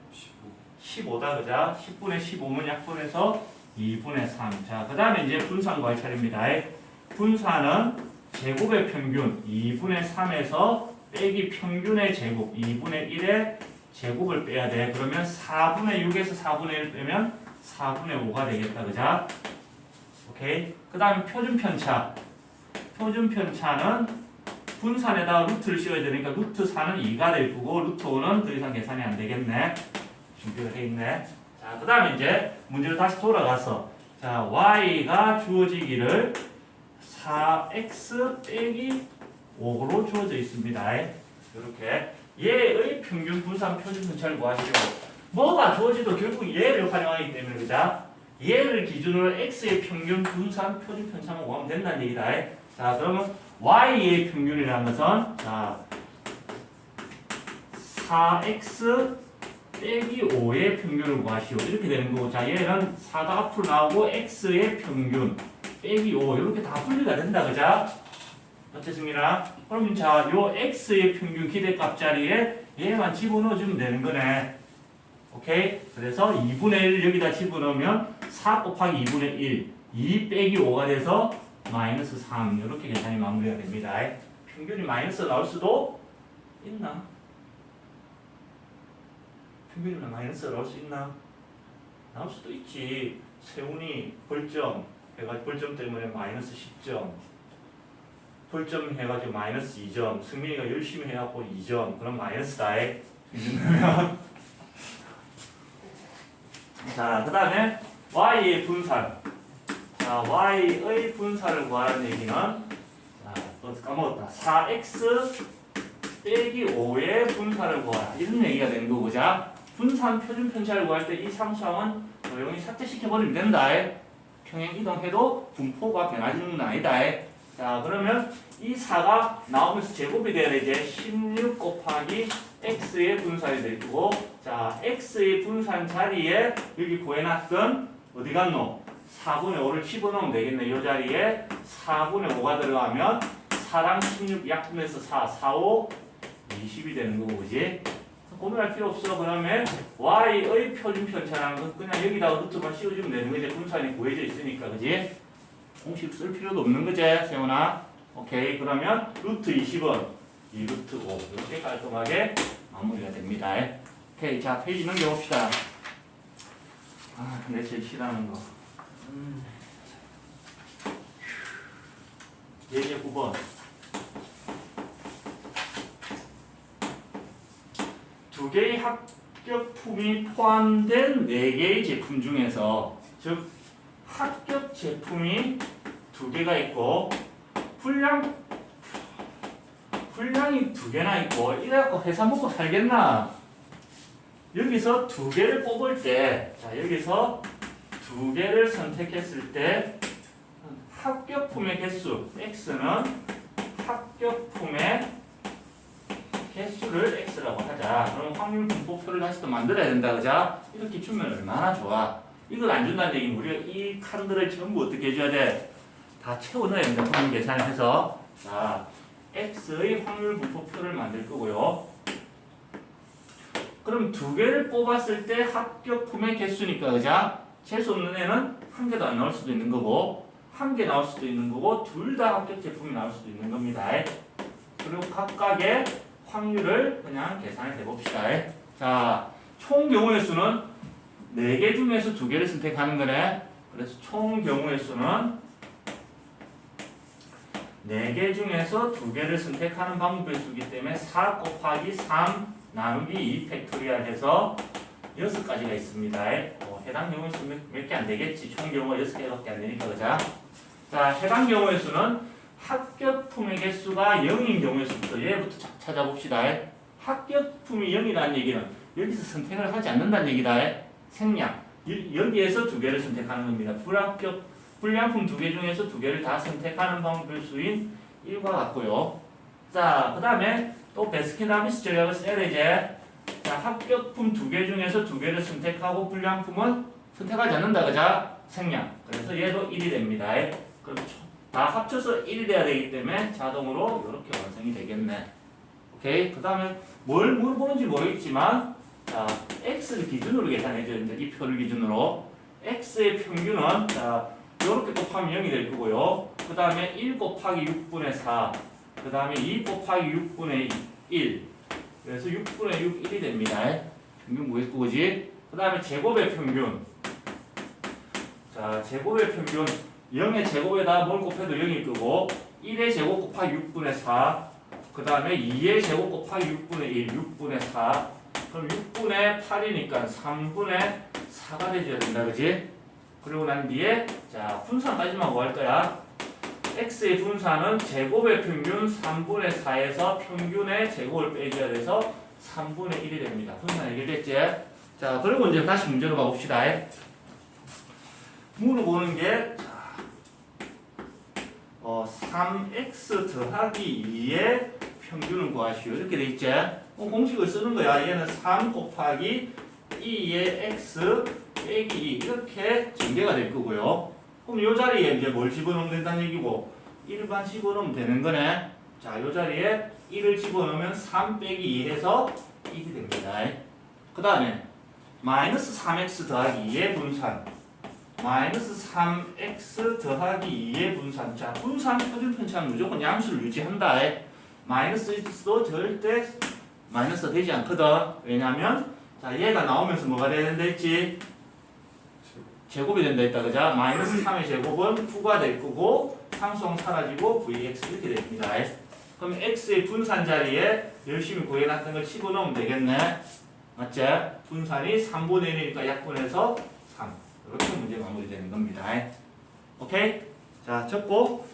15다, 그자? 10분의 15면 약분해서 2분의 3. 자, 그 다음에 이제 분산 구할 차례입니다. 분산은 제곱의 평균 2분의 3에서 빼기 평균의 제곱 2분의 1의 제곱을 빼야 돼. 그러면 4분의 6에서 4분의 1 빼면 4분의 5가 되겠다, 그자? 오케이. 그 다음에 표준 편차. 표준 편차는 분산에다가 루트를 씌워야 되니까 루트 4는 2가 될 거고 루트 5는 더 이상 계산이 안 되겠네. 준비가 돼 있네. 자, 그 다음에 이제 문제로 다시 돌아가서, 자, y가 주어지기를 4x 빼기 5로 주어져 있습니다. 이렇게 얘의 평균 분산 표준 편차를 구하시려고 뭐가 주어지도 결국 얘를 활용하기 때문에, 그자? 얘를 기준으로 x의 평균 분산 표준 편차만 구하면 된다는 얘기다. 자, 그러면 y의 평균이라는 것은, 자, 4x 빼기 5의 평균을 구하시오. 이렇게 되는 거고, 자, 얘는 4가 앞으로 나오고 x의 평균 빼기 5 이렇게 다 분리가 된다, 그자? 어떻습니까? 그러면 자, 요 x의 평균 기대값 자리에 얘만 집어넣어주면 되는 거네. 오케이? 그래서 2분의 1 여기다 집어넣으면 4 곱하기 2분의 1, 2 빼기 5가 돼서 마이너스 3. 이렇게 계산이 마무리가 됩니다. 평균이 마이너스 나올 수도 있나? 평균이 마이너스 나올 수 있나? 나올 수도 있지. 세훈이 벌점 해가지고 벌점 때문에 마이너스 10점, 벌점 해가지고 마이너스 2점, 승민이가 열심히 해갖고 2점, 그럼 마이너스다. 이 정도면 자, 그 다음에 y의 분산. 자, y의 분사를 구하라는 얘기는 자, 또 까먹었다. 4x 빼기 5의 분사를 구하라. 이런 얘기가 되는 거고, 자, 분산 표준 편차를 구할 때 이 상수항은 조용히 삭제시켜버리면 된다. 평행 이동해도 분포가 변하지는 아니다. 자, 그러면 이 4가 나오면서 제곱이 돼야 되지. 16 곱하기 x의 분산이 될 거고, 자, x의 분산 자리에 여기 구해놨던 어디 갔노? 4분의 5를 집어넣으면 되겠네. 이 자리에 4분의 5가 들어가면 4랑 16 약분해서 4, 4, 5, 20이 되는 거고, 그지? 고민할 필요 없어. 그러면 y의 표준 편차라는 건 그냥 여기다가 루트만 씌워주면 되는 거지. 분산이 구해져 있으니까, 그지? 공식 쓸 필요도 없는 거지, 세훈아. 오케이. 그러면 루트 20은 2 루트 5 이렇게 깔끔하게 마무리가 됩니다. 오케이. 자, 페이지 넘겨봅시다. 아, 근데 제일 싫어하는 거. 예제 9번. 두 개의 합격품이 포함된 4개의 제품 중에서, 즉 합격 제품이 2개가 있고 분량이 2개나 있고, 이래갖고 회사 먹고 살겠나? 여기서 2개를 뽑을 때, 자, 여기서 2개를 선택했을 때 합격품의 개수 x는 합격품의 개수를 x라고 하자. 그럼 확률 분포표를 다시 또 만들어야 된다, 그자? 이렇게 주면 얼마나 좋아. 이걸 안 준다는 얘기는 우리가 이 칸들을 전부 어떻게 해줘야 돼? 다 채워 넣어야 된다. 확률 계산을 해서. 자, x의 확률 분포표를 만들 거고요. 그럼 2개를 뽑았을 때 합격품의 개수니까, 그자? 재수 없는 애는 1개도 안 나올 수도 있는 거고, 1개 나올 수도 있는 거고, 둘 다 합격 제품이 나올 수도 있는 겁니다. 그리고 각각의 확률을 그냥 계산해 봅시다. 자, 총 경우의 수는 4개 중에서 2개를 선택하는 거네. 그래서 총 경우의 수는 4개 중에서 2개를 선택하는 방법의 수이기 때문에 4 곱하기 3 나누기 2 팩토리얼 해서 6가지가 있습니다. 해당 경우의 수 몇 개 안 되겠지. 총 경우가 6개밖에 안 되니까, 그자? 자, 해당 경우의 수는 합격품의 개수가 0인 경우의 수부터 얘부터 찾아봅시다. 합격품이 0이라는 얘기는 여기서 선택을 하지 않는다는 얘기다. 생략. 여기에서 2개를 선택하는 겁니다. 불량품 2개 중에서 2개를 다 선택하는 방법의 수인 1과 같고요. 자, 그 다음에 또 베스킨라빈스 전략을 써야 되지. 자, 합격품 2개 중에서 2개를 선택하고 불량품은 선택하지 않는다, 그자? 생략. 그래서 얘도 1이 됩니다. 그럼 다 합쳐서 1이 돼야 되기 때문에 자동으로 이렇게 완성이 되겠네. 오케이. 그 다음에 뭘 물어보는지 모르겠지만, 자, x를 기준으로 계산해줘야 됩니다. 이 표를 기준으로. x의 평균은, 자, 이렇게 곱하면 0이 될 거고요. 그 다음에 1 곱하기 6분의 4. 그 다음에 2 곱하기 6분의 1. 그래서 6분의 6, 1이 됩니다. 평균 뭐겠고, 그지? 그 다음에 제곱의 평균. 자, 제곱의 평균. 0의 제곱에다 뭘 곱해도 0일 거고, 1의 제곱 곱하기 6분의 4. 그 다음에 2의 제곱 곱하기 6분의 1, 6분의 4. 그럼 6분의 8이니까 3분의 4가 되줘야 된다, 그지? 그리고 난 뒤에, 자, 분산까지만 구할 거야. x의 분산은 제곱의 평균 3분의 4에서 평균의 제곱을 빼줘야 돼서 3분의 1이 됩니다. 분산 해결됐지? 자, 그리고 이제 다시 문제로 가봅시다. 물어보는 게, 3x 더하기 2의 평균을 구하시오. 이렇게 돼 있지? 공식을 쓰는 거야. 얘는 3 곱하기 2의 x 빼기 2 이렇게 전개가 될 거고요. 그럼 이 자리에 이제 뭘 집어넣으면 된다는 얘기고 1만 집어넣으면 되는 거네. 자, 이 자리에 1을 집어넣으면 3 빼기 2 해서 1이 됩니다. 그 다음에 마이너스 3x 더하기 2의 분산, 마이너스 3x 더하기 2의 분산. 자, 분산 표준 편차는 무조건 양수를 유지한다. 마이너스 x도 절대 마이너스 되지 않거든. 왜냐면 자, 얘가 나오면서 뭐가 되는다 했지? 제곱이 된다 했다, 그자? 마이너스 3의 제곱은 9가 될 거고 상수항 사라지고 vx 이렇게 됩니다. 그럼 x의 분산 자리에 열심히 구해놨던 걸 집어넣으면 되겠네. 맞지? 분산이 3분의 1이니까 약분해서 3. 이렇게 문제 마무리되는 겁니다. 오케이? 자, 적고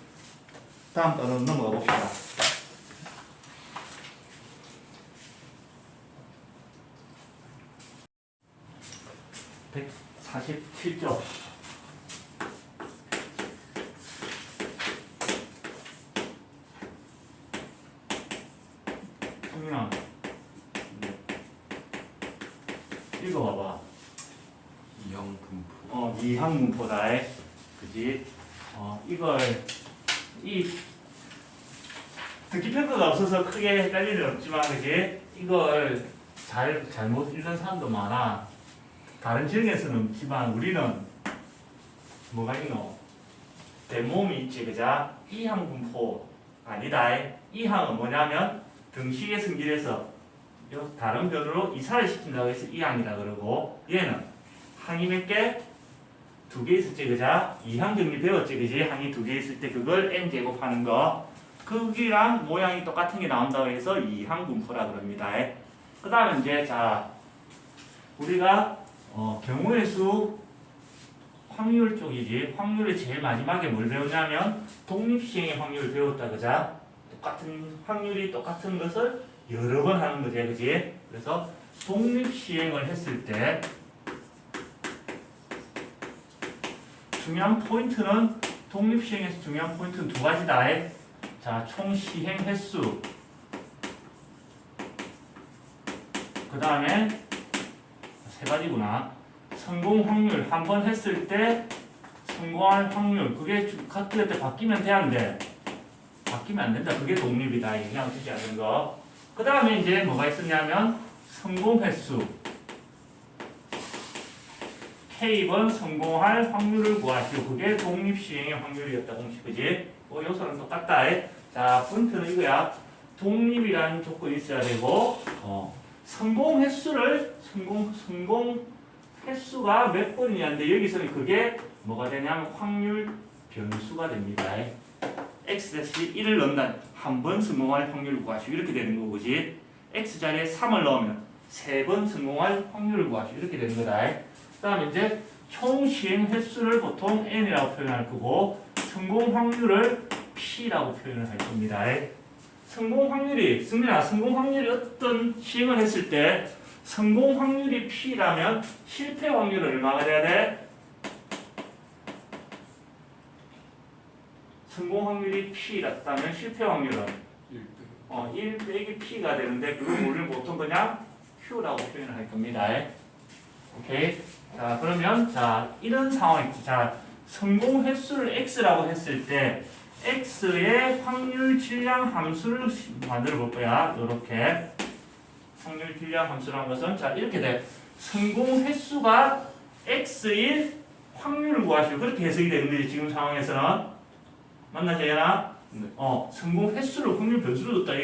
다음 단으로 넘어가 봅시다. 147쪽. 성민아, 읽어봐봐. 이형 분포. 이항 분포다. 그지? 이걸 듣기 평가가 없어서 크게 헷갈릴 일 없지만, 그지? 이걸 잘못 읽는 사람도 많아. 다른 지역에서는 없지만 우리는 뭐가 있노? 대모음이 있지, 그자? 이항 분포 아니다. 이항은 뭐냐면 등식의 승질에서 다른 변으로 이사를 시킨다고 해서 이항이다 그러고, 얘는 항이 몇 개? 2개 있었지, 그자? 이항 정리 배웠지, 그지? 항이 2개 있을 때 그걸 n 제곱하는 거, 크기랑 모양이 똑같은 게 나온다고 해서 이항 분포라 그럽니다. 그 다음에 이제 자 우리가 경우의 수 확률 쪽이지. 확률의 제일 마지막에 뭘 배우냐면 독립시행의 확률을 배웠다, 그자? 똑같은 확률이 똑같은 것을 여러 번 하는 거지, 그지? 그래서 독립시행을 했을 때 중요한 포인트는, 독립시행에서 중요한 포인트는 두 가지다. 자, 총 시행 횟수, 그 다음에 세 가지구나. 성공 확률, 한 번 했을 때 성공할 확률, 그게 같을 때 바뀌면 돼, 안 돼? 바뀌면 안 된다. 그게 독립이다. 영향 주지 않는 거. 그 다음에 이제 뭐가 있었냐면 성공 횟수, K번 성공할 확률을 구하시오. 그게 독립시행의 확률이었다, 공식. 그지? 요소는 똑같다. 자, 포인트는 이거야. 독립이라는 조건이 있어야 되고, 성공 횟수를, 성공 횟수가 몇 번이냐인데, 여기서는 그게 뭐가 되냐면 확률 변수가 됩니다. x-1을 넣는다. 한 번 성공할 확률을 구하시오. 이렇게 되는 거고, 그지? x 자리에 3을 넣으면 3번 성공할 확률을 구하시오. 이렇게 되는 거다. 그 다음에 이제 총 시행 횟수를 보통 n이라고 표현할 거고, 성공 확률을 p라고 표현을 할 겁니다. 성공 확률이, 승민아, 성공 확률이 어떤 시행을 했을 때 성공 확률이 p라면 실패 확률은 얼마가 돼야 돼? 성공 확률이 p라면 실패 확률은 1 빼기 p가 되는데, 그걸 우리는 보통 그냥 q라고 표현을 할 겁니다. 오케이. 자, 그러면 이런 상황이지. 자, 성공 횟수를 x라고 했을 때 x의 확률 질량 함수를 만들어 볼 거야. 요렇게 확률 질량 함수라는 것은 이렇게 돼. 성공 횟수가 x일 확률을 구하시오. 그렇게 해석이 되는 거지, 지금 상황에서는. 맞나, 재현아? 네. 성공 횟수를 확률 변수로 뒀다.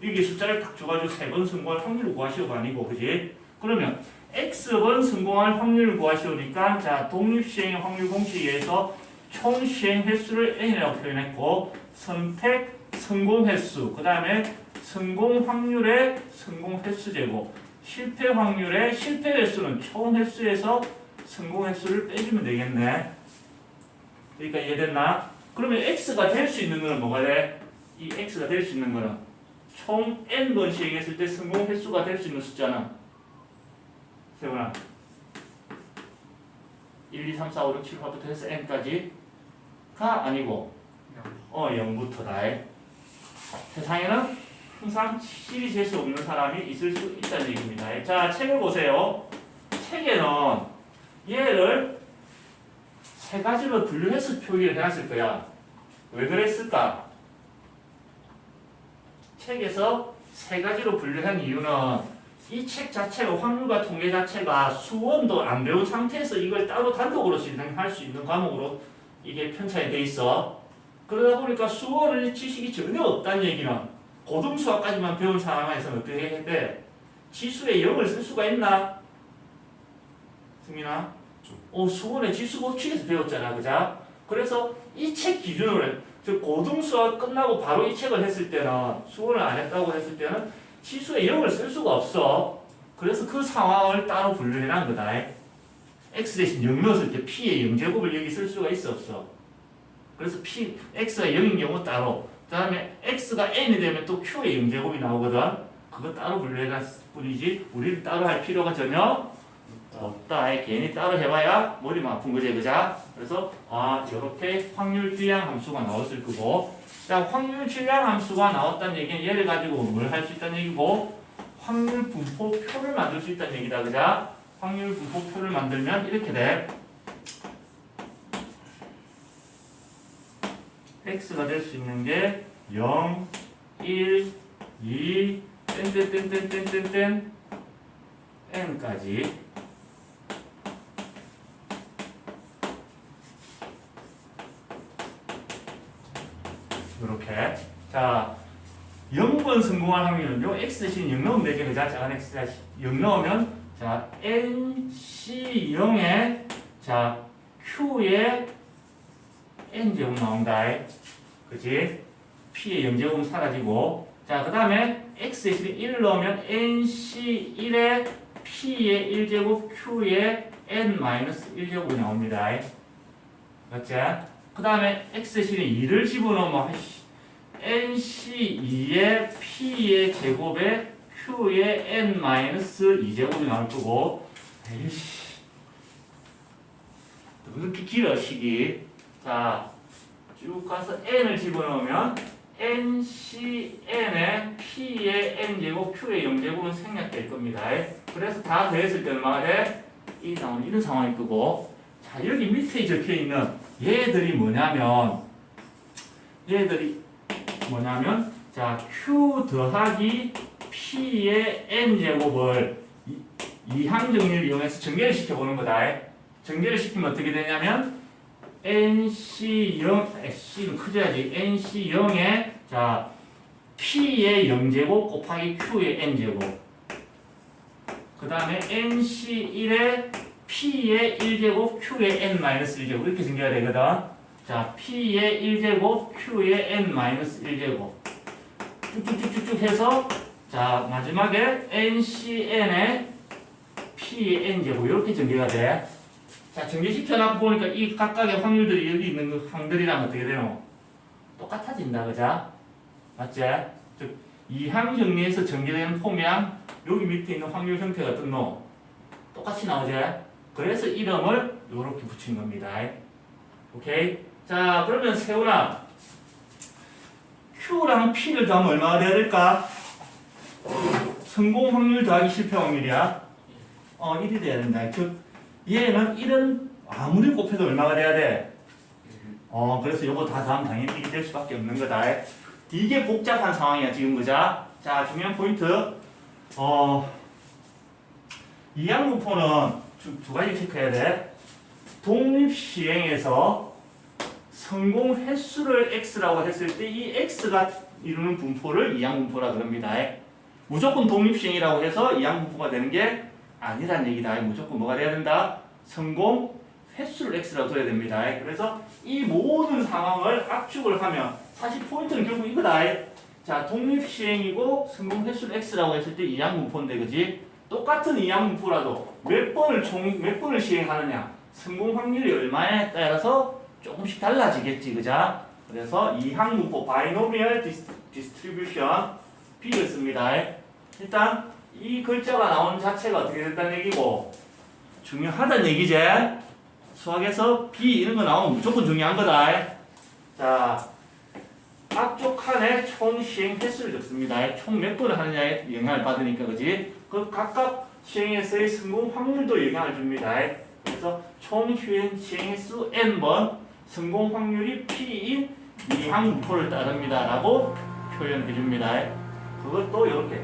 이게 숫자를 딱 줘가지고 3번 성공할 확률을 구하시오가 아니고, 그지? 그러면 x번 성공할 확률을 구하시오니까, 자, 독립시행의 확률 공식에 의해서 총 시행 횟수를 n이라고 표현했고, 선택 성공 횟수, 그 다음에 성공 확률의 성공 횟수 제곱, 실패 확률의 실패 횟수는 총 횟수에서 성공 횟수를 빼주면 되겠네. 그러니까 이해됐나? 그러면 x가 될 수 있는 거는 뭐가 돼? 이 x가 될 수 있는 거는 총 n번 시행했을 때 성공 횟수가 될 수 있는 숫자는, 세훈아, 1, 2, 3, 4, 5, 6, 7, 8부터 해서 n까지가 아니고 0부터다. 세상에는 항상 실이 재수 없는 사람이 있을 수 있다는 얘기입니다. 자, 책을 보세요. 책에는 얘를 세 가지로 분류해서 표기를 해놨을 거야. 왜 그랬을까? 책에서 세 가지로 분류한 이유는 이 책 자체가, 확률과 통계 자체가 수원도 안 배운 상태에서 이걸 따로 단독으로 진행할 수 있는 과목으로 이게 편찬이 돼 있어. 그러다 보니까 수원의 지식이 전혀 없다는 얘기는, 고등수학까지만 배운 상황에서는 어떻게 해야 돼? 지수에 0을 쓸 수가 있나? 승민아? 수원의 지수 법칙에서 배웠잖아, 그자? 그래서 이 책 기준으로, 즉 고등수학 끝나고 바로 이 책을 했을 때는, 수원을 안 했다고 했을 때는 지수에 0을 쓸 수가 없어. 그래서 그 상황을 따로 분류해놓은 거다. x 대신 0 넣었을 때 p의 0제곱을 여기 쓸 수가 있어, 없어? 그래서 x가 0인 경우 따로. 그 다음에 x가 n이 되면 또 q의 0제곱이 나오거든. 그거 따로 분류해갈 뿐이지 우리는 따로 할 필요가 전혀 없다. 괜히 따로 해봐야 머리만 아픈 거지, 그자? 그래서 이렇게 확률 질량 함수가 나왔을 거고, 자, 확률 질량 함수가 나왔다는 얘기는 얘를 가지고 뭘 할 수 있다는 얘기고, 확률 분포표를 만들 수 있다는 얘기다, 그자? 확률 분포표를 만들면 이렇게 돼. x가 될 수 있는 게 0, 1, 2, 땡땡땡땡땡땡 n까지. 이렇게. 자, 0번 성공할 확률은요. x 대신 0 넣으면 되죠. 그자? 작은 x 다시 0 넣으면 자, nc0에 자, q에 n제곱 나온다. 그치? p의 0제곱은 사라지고. 자, 그 다음에 x 대신 1 넣으면 nc1에 p의 1제곱 q에 n-1제곱이 나옵니다. 맞지? 그 다음에 x 대신에 2를 집어넣으면 nc2의 p의 제곱에 q의 n-2제곱이 나올 거고. 에이씨, 그렇게 길어 식이. 자, 쭉 가서 n을 집어넣으면 ncn에 p의 n제곱 q의 0제곱은 생략될 겁니다. 그래서 다 더했을 때 얼마가 돼? 이런 상황일 거고. 자, 여기 밑에 적혀 있는 얘들이 뭐냐면 자, q 더하기 p의 n제곱을 이항정리를 이용해서 전개를 시켜보는 거다. 전개를 시키면 어떻게 되냐면 nc0, c는 커져야지. nc0에 자, p의 0제곱 곱하기 q의 n제곱. 그 다음에 nc1에 p의 1제곱 q의 n-1제곱 이렇게 전개가 되거든. 자, p의 1제곱 q의 n-1제곱 쭉쭉쭉쭉 해서 자, 마지막에 ncn에 p의 n제곱 이렇게 전개가 돼. 자, 전개시켜놓고 보니까 이 각각의 확률들이 여기 있는 그 항들이랑 어떻게 되노? 똑같아진다, 그자? 맞지? 즉, 이항 정리해서 전개되는 폼이랑 여기 밑에 있는 확률 형태가 어떻노? 똑같이 나오지? 그래서 이름을 이렇게 붙인 겁니다. 오케이? 자, 그러면 세훈아, Q랑 P를 더하면 얼마가 돼야 될까? 성공 확률 더하기 실패 확률이야. 1이 돼야 된다. 즉, 얘는 1은 아무리 곱해도 얼마가 돼야 돼? 그래서 이거 다 더하면 당연히 1이 될 수밖에 없는 거다. 이게 복잡한 상황이야, 지금, 그자? 자, 중요한 포인트. 이항분포는 두 가지 체크해야 돼. 독립시행에서 성공 횟수를 x라고 했을 때 이 x가 이루는 분포를 이항분포라 그럽니다. 무조건 독립시행이라고 해서 이항분포가 되는 게 아니란 얘기다. 무조건 뭐가 돼야 된다? 성공 횟수를 x라고 둬야 됩니다. 그래서 이 모든 상황을 압축을 하면 사실 포인트는 결국 이거다. 자, 독립시행이고 성공 횟수를 x라고 했을 때 이항분포인데, 그지? 똑같은 이항분포라도 몇 번을 시행하느냐, 성공 확률이 얼마에 따라서 조금씩 달라지겠지, 그자? 그래서 이항분포 바이노미얼 디스트리뷰션 B를 씁니다. 일단 이 글자가 나오는 자체가 어떻게 된다는 얘기고 중요하다는 얘기지. 수학에서 B 이런 거 나오면 무조건 중요한 거다. 자, 앞쪽 칸에 총 시행 횟수를 적습니다. 총 몇 번을 하느냐에 영향을 받으니까, 그지? 그 각각 시행에서의 성공 확률도 영향을 줍니다. 그래서 총 시행 횟수 n번, 성공 확률이 P인 이항분포를 따릅니다. 라고 표현해 줍니다. 그것도 이렇게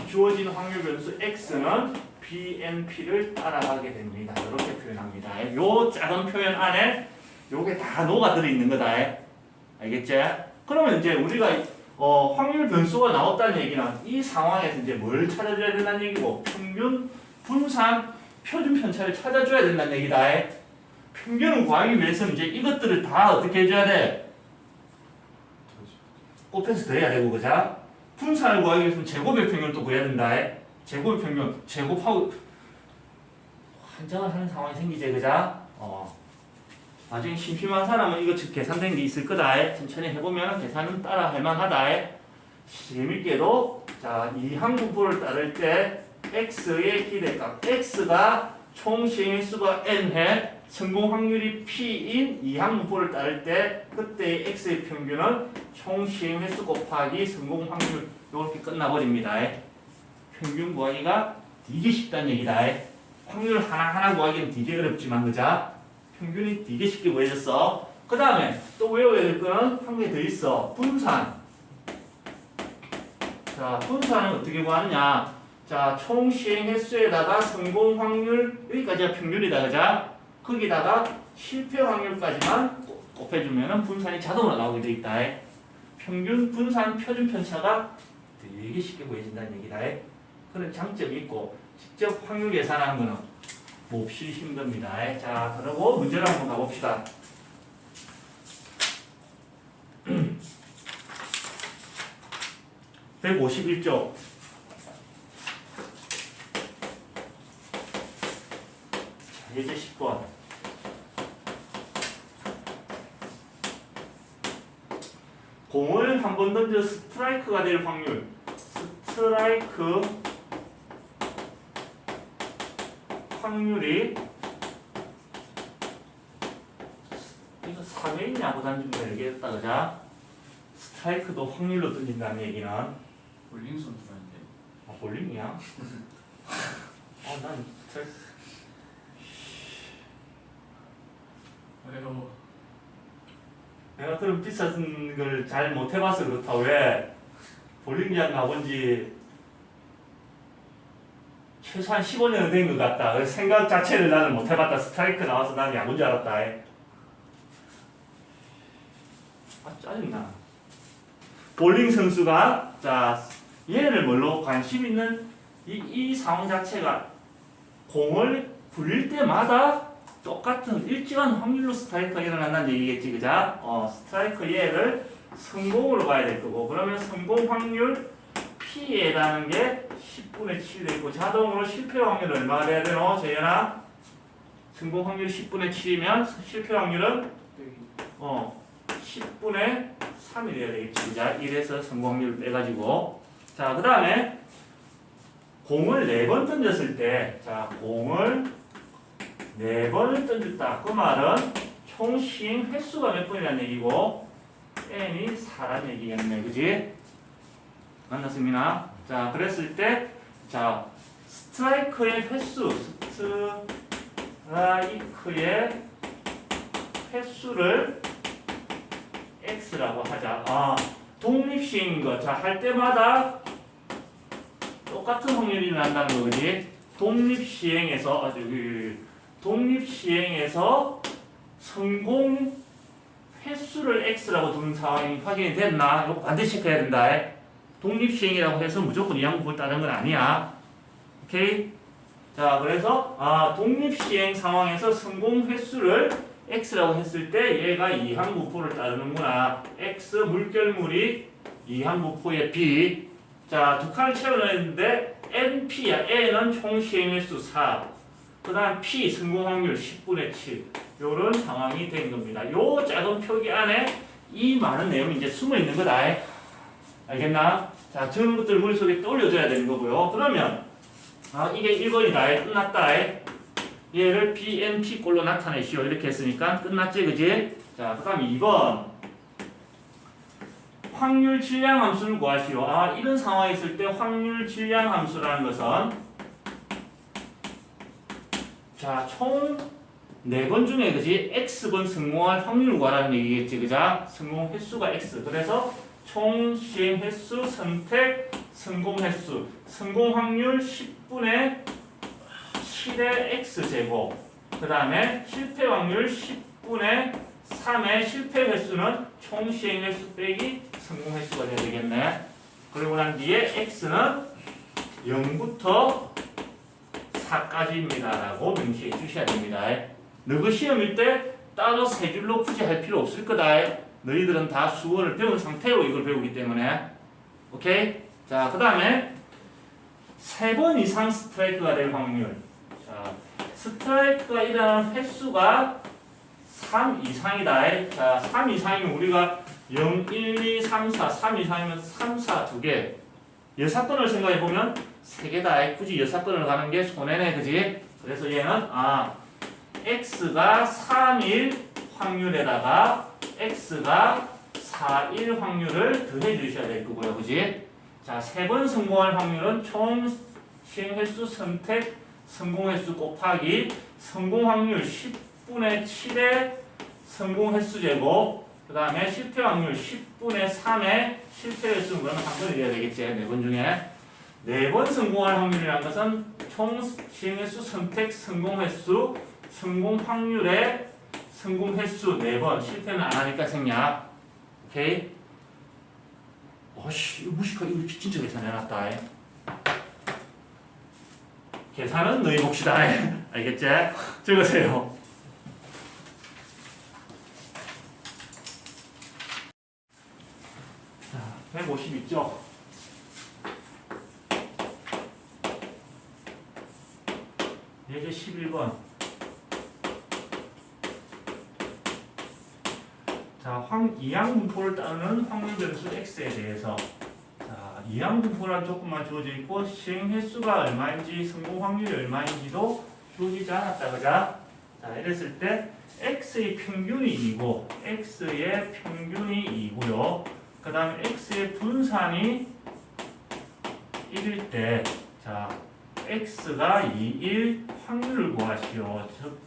주어진 확률 변수 x는 BNP를 따라가게 됩니다. 이렇게 표현합니다. 요 작은 표현 안에 요게 다 녹아 들어 있는 거다. 알겠지? 그러면 이제 우리가 확률 변수가 나왔다는 얘기는 이 상황에서 이제 뭘 찾아줘야 된다는 얘기고, 평균, 분산, 표준 편차를 찾아줘야 된다는 얘기다. 평균을 구하기 위해서는 이제 이것들을 다 어떻게 해줘야 돼? 곱해서 더해야 되고, 그자? 분산을 구하기 위해서는 제곱의 평균을 또 구해야 된다. 제곱의 평균, 제곱하고 환장을 하는 상황이 생기지, 그자? 나중에 심심한 사람은 이거 계산된 게 있을 거다. 천천히 해보면 계산은 따라 할 만하다. 재밌게도 자, 이항분포를 따를 때 x의 기대값 x가 총 시행의 수가 n회 성공 확률이 p인 이항분포를 따를 때 그때의 x의 평균은 총 시행 횟수 곱하기 성공 확률 이렇게 끝나버립니다. 평균 구하기가 되게 쉽다는 얘기다. 확률 하나하나 구하기는 되게 어렵지만 그자 평균이 되게 쉽게 구해졌어. 그 다음에 또 외워야 될 거는 한 개 더 있어. 분산. 자, 분산은 어떻게 구하느냐? 자, 총 시행 횟수에다가 성공 확률 여기까지가 평균이다, 그자? 거기다가 실패 확률까지만 곱해주면은 분산이 자동으로 나오게 돼 있다. 평균 분산 표준 편차가 되게 쉽게 구해진다는 얘기다. 그런 장점이 있고 직접 확률 계산하는 거는 몹시 힘듭니다. 자, 그리고 문제를 한번 가봅시다. (151쪽) 예제 10번 공을 한 번 던져 스트라이크가 될 확률 스트라이크 확률이 이거 3에 있냐고 단중에 얘기했다 그자 스트라이크도 확률로 던진다는 얘기는 볼링 선수라는데. 아 볼링이야? 난 스트라이크 왜요? 내가 그런 비싼 걸 잘 못 해봐서 그렇다. 왜? 볼링장 가본 지 최소한 15년은 된 것 같다. 그래서 생각 자체를 나는 못 해봤다. 스트라이크 나와서 나는 야구인 줄 알았다. 아, 짜증나. 볼링 선수가, 자, 얘를 뭘로 관심 있는 이 상황 자체가 공을 굴릴 때마다 똑같은 일정한 확률로 스트라이크가 일어난다는 얘기겠지, 그자? 스트라이크 얘를 성공으로 봐야 될 거고, 그러면 성공 확률 P에 해당하는 게 10분의 7이 되고, 자동으로 실패 확률 얼마가 돼야 되노? 재현아? 성공 확률 10분의 7이면 실패 확률은 10분의 3이 돼야 되겠지, 그자? 1에서 성공 확률 빼가지고. 자, 그 다음에 공을 4번 던졌을 때, 자, 공을 4번을 던졌다. 그 말은 총 시행 횟수가 몇 번이라는 얘기고 n이 4라는 얘기겠네. 그지? 만났습니다. 자, 그랬을 때 자, 스트라이크의 횟수 스트라이크의 횟수를 x라고 하자. 독립시행인 거. 자, 할 때마다 똑같은 확률이 일어난다는 거. 그지? 독립시행에서 독립시행에서 성공 횟수를 x라고 두는 상황이 확인이 됐나? 이거 반드시 체크해야 된다. 독립시행이라고 해서 무조건 이항분포를 따르는 건 아니야. 오케이? 자, 그래서 독립시행 상황에서 성공 횟수를 x라고 했을 때 얘가 이항분포를 따르는구나. x 물결물이 이항분포의 b. 자, 두 칸을 채워냈는데 np야. n은 총 시행 횟수 4. 그 다음 P 성공 확률 10분의 7 요런 상황이 된 겁니다. 요 작은 표기 안에 이 많은 내용이 이제 숨어 있는 거다. 알겠나? 자, 저런 것들 머릿속에 떠올려줘야 되는 거고요. 그러면 이게 1번이다. 끝났다. 얘를 BNP 꼴로 나타내시오. 이렇게 했으니까 끝났지, 그지? 자, 그 다음 2번 확률 질량 함수를 구하시오. 이런 상황이 있을 때 확률 질량 함수라는 것은 자, 총 4번 중에 그지? x번 성공할 확률을 구하라는 얘기겠지, 그자? 성공 횟수가 x. 그래서 총 시행 횟수, 선택, 성공 횟수. 성공 확률 10분의 7의 x제곱. 그 다음에 실패 확률 10분의 3의 실패 횟수는 총 시행 횟수 빼기 성공 횟수가 돼야 되겠네. 그리고 난 뒤에 x는 0부터 4까지입니다. 라고 명시해 주셔야 됩니다. 너그 시험일 때 따로 세 줄로 굳이 할 필요 없을 거다. 너희들은 다 수어를 배운 상태로 이걸 배우기 때문에. 오케이? 자, 그 다음에 3번 이상 스트라이크가 될 확률. 자, 스트라이크가 일어나는 횟수가 3 이상이다. 자, 3 이상이면 우리가 0, 1, 2, 3, 4, 3 이상이면 3, 4 두 개. 여사건을 생각해 보면 세 개다. 굳이 여사건을 가는 게 손해네, 그지? 그래서 얘는 x가 3일 확률에다가 x가 4일 확률을 더해 주셔야 될 거고요, 그지? 자, 세 번 성공할 확률은 총 시행 횟수 선택 성공 횟수 곱하기 성공 확률 10분의 7의 성공 횟수 제곱, 그 다음에 실패 확률 10분의 3의 실패 횟수는 그러면 한 번이 돼야 되겠지. 네 번 중에. 네 번 성공할 확률이라는 것은 총 시행 횟수 선택 성공 횟수, 성공 확률의 성공 횟수 4번, 실패는 안 하니까 생략. 오케이? 어씨, 이거 무식하게, 이거 진짜 계산해놨다. 계산은 너희 몫이다. 알겠지? 적으세요. 자, 150 있죠? 예제 11번. 자, 이항분포를 따르는 확률 변수 x에 대해서, 자, 이항분포란 조건만 주어져 있고 시행 횟수가 얼마인지 성공 확률이 얼마인지도 주어지지 않았다, 그자? 자, 이랬을 때 x의 평균이 2고 x의 평균이 2고요. 그 다음에 x의 분산이 1일 때, 자, x가 2일 확률을 구하시오. 즉,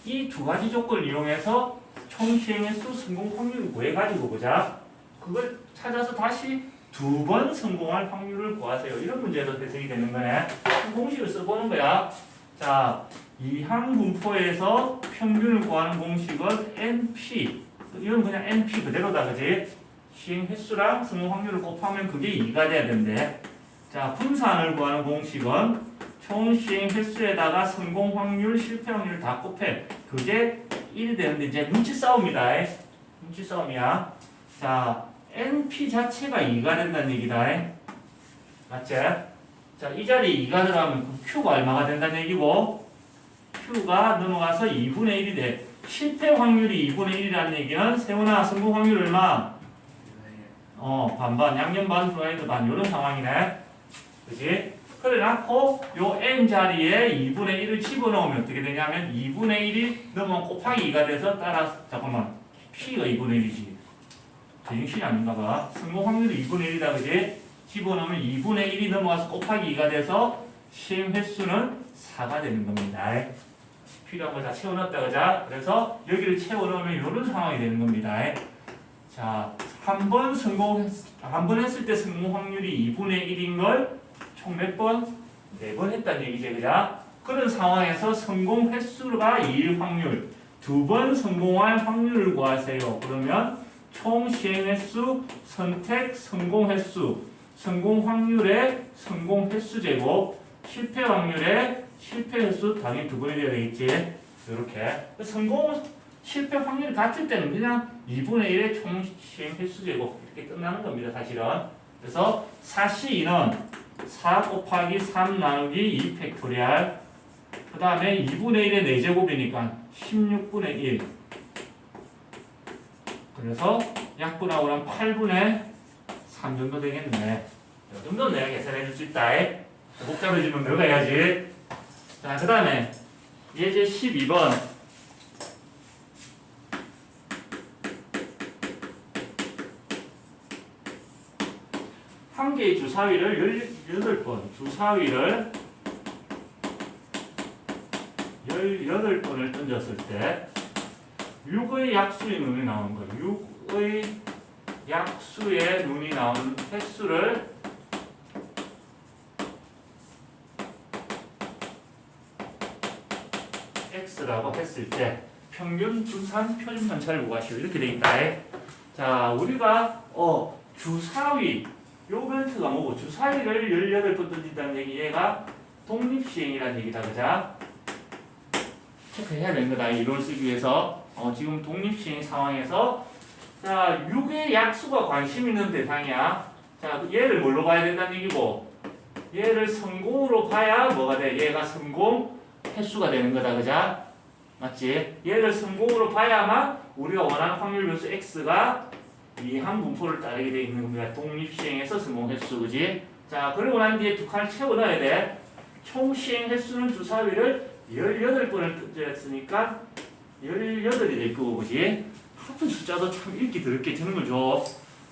이 두 가지 조건을 이용해서 총 시행횟수 성공 확률을 구해가지고 보자. 그걸 찾아서 다시 두 번 성공할 확률을 구하세요. 이런 문제도 대상이 되는 거네. 공식을 써보는 거야. 자, 이항분포에서 평균을 구하는 공식은 NP. 이건 그냥 NP 그대로다, 그지? 시행횟수랑 성공 확률을 곱하면 그게 2가 돼야 된대. 자, 분산을 구하는 공식은 총 시행횟수에다가 성공 확률, 실패 확률 다 곱해. 그게 1이 되는데 이제 눈치 싸움이다. 눈치 싸움이야. 자, NP 자체가 2가 된다는 얘기다. 맞지? 자, 이 자리에 2가 들어가면 그 Q가 얼마가 된다는 얘기고, Q가 넘어가서 2분의 1이 돼. 실패 확률이 2분의 1이라는 얘기는 세훈아 성공 확률 얼마? 반반, 양념 반, 프라이드 반, 이런 상황이네. 그지? 그래 놓고 요 n 자리에 2분의 1을 집어넣으면 어떻게 되냐면 2분의 1이 넘어가면 곱하기 2가 돼서 따라, 잠깐만, p가 2분의 1이지. 제정신이 아닌가 봐. 성공 확률이 2분의 1이다, 그지? 집어넣으면 2분의 1이 넘어가서 곱하기 2가 돼서 시행 횟수는 4가 되는 겁니다. 필요한 거 다 채워넣었다, 그자? 그래서 여기를 채워넣으면 이런 상황이 되는 겁니다. 자, 한 번 했을 때 성공 확률이 2분의 1인 걸 총 몇 번? 4번 했다는 얘기지, 그자? 그런 상황에서 성공 횟수가 2일 확률, 2번 성공할 확률을 구하세요. 그러면 총 시행 횟수, 선택 성공 횟수, 성공 확률의 성공 횟수 제곱, 실패 확률의 실패 횟수 당연히 2번이 돼야 되겠지. 이렇게 성공 실패 확률이 같을 때는 그냥 2분의 1의 총 시행 횟수 제곱 이렇게 끝나는 겁니다, 사실은. 그래서 4C2는 4 곱하기 3 나누기 2 팩토리알, 그 다음에 2분의 1의 4제곱이니까 16분의 1, 그래서 약분하고 나면 8분의 3 정도 되겠네. 이 정도는 내가 계산해 줄 수 있다. 복잡해지면 너가 해야지. 자, 그 다음에 예제 12번. 한 개의 주사위를 18번, 주사위를 18번을 던졌을 때 6의 약수의 눈이 나오는 거예요. 6의 약수의 눈이 나오는 횟수를 x라고 했을 때 평균, 분산, 표준 편차를 구하시오. 이렇게 돼 있다. 자, 우리가 주사위, 요 벨트가 뭐고, 주사위를 18번 던진다는 얘기, 얘가 독립시행이라는 얘기다, 그자? 체크해야 되는 거다, 이론을 쓰기 위해서. 지금 독립시행 상황에서, 자, 6의 약수가 관심 있는 대상이야. 자, 얘를 뭘로 봐야 된다는 얘기고, 얘를 성공으로 봐야 뭐가 돼? 얘가 성공 횟수가 되는 거다, 그자? 맞지? 얘를 성공으로 봐야만 우리가 원하는 확률 변수 x가 이항 분포를 따르게 되어 있는 겁니다. 독립시행에서 성공 횟수, 그지? 자, 그리고 난 뒤에 두 칸을 채워 넣어야 돼. 총 시행 횟수는 주사위를 18번을 뜯었으니까 18이 될 거고, 그지? 하여튼 숫자도 참 읽기 더럽게 주는 거죠.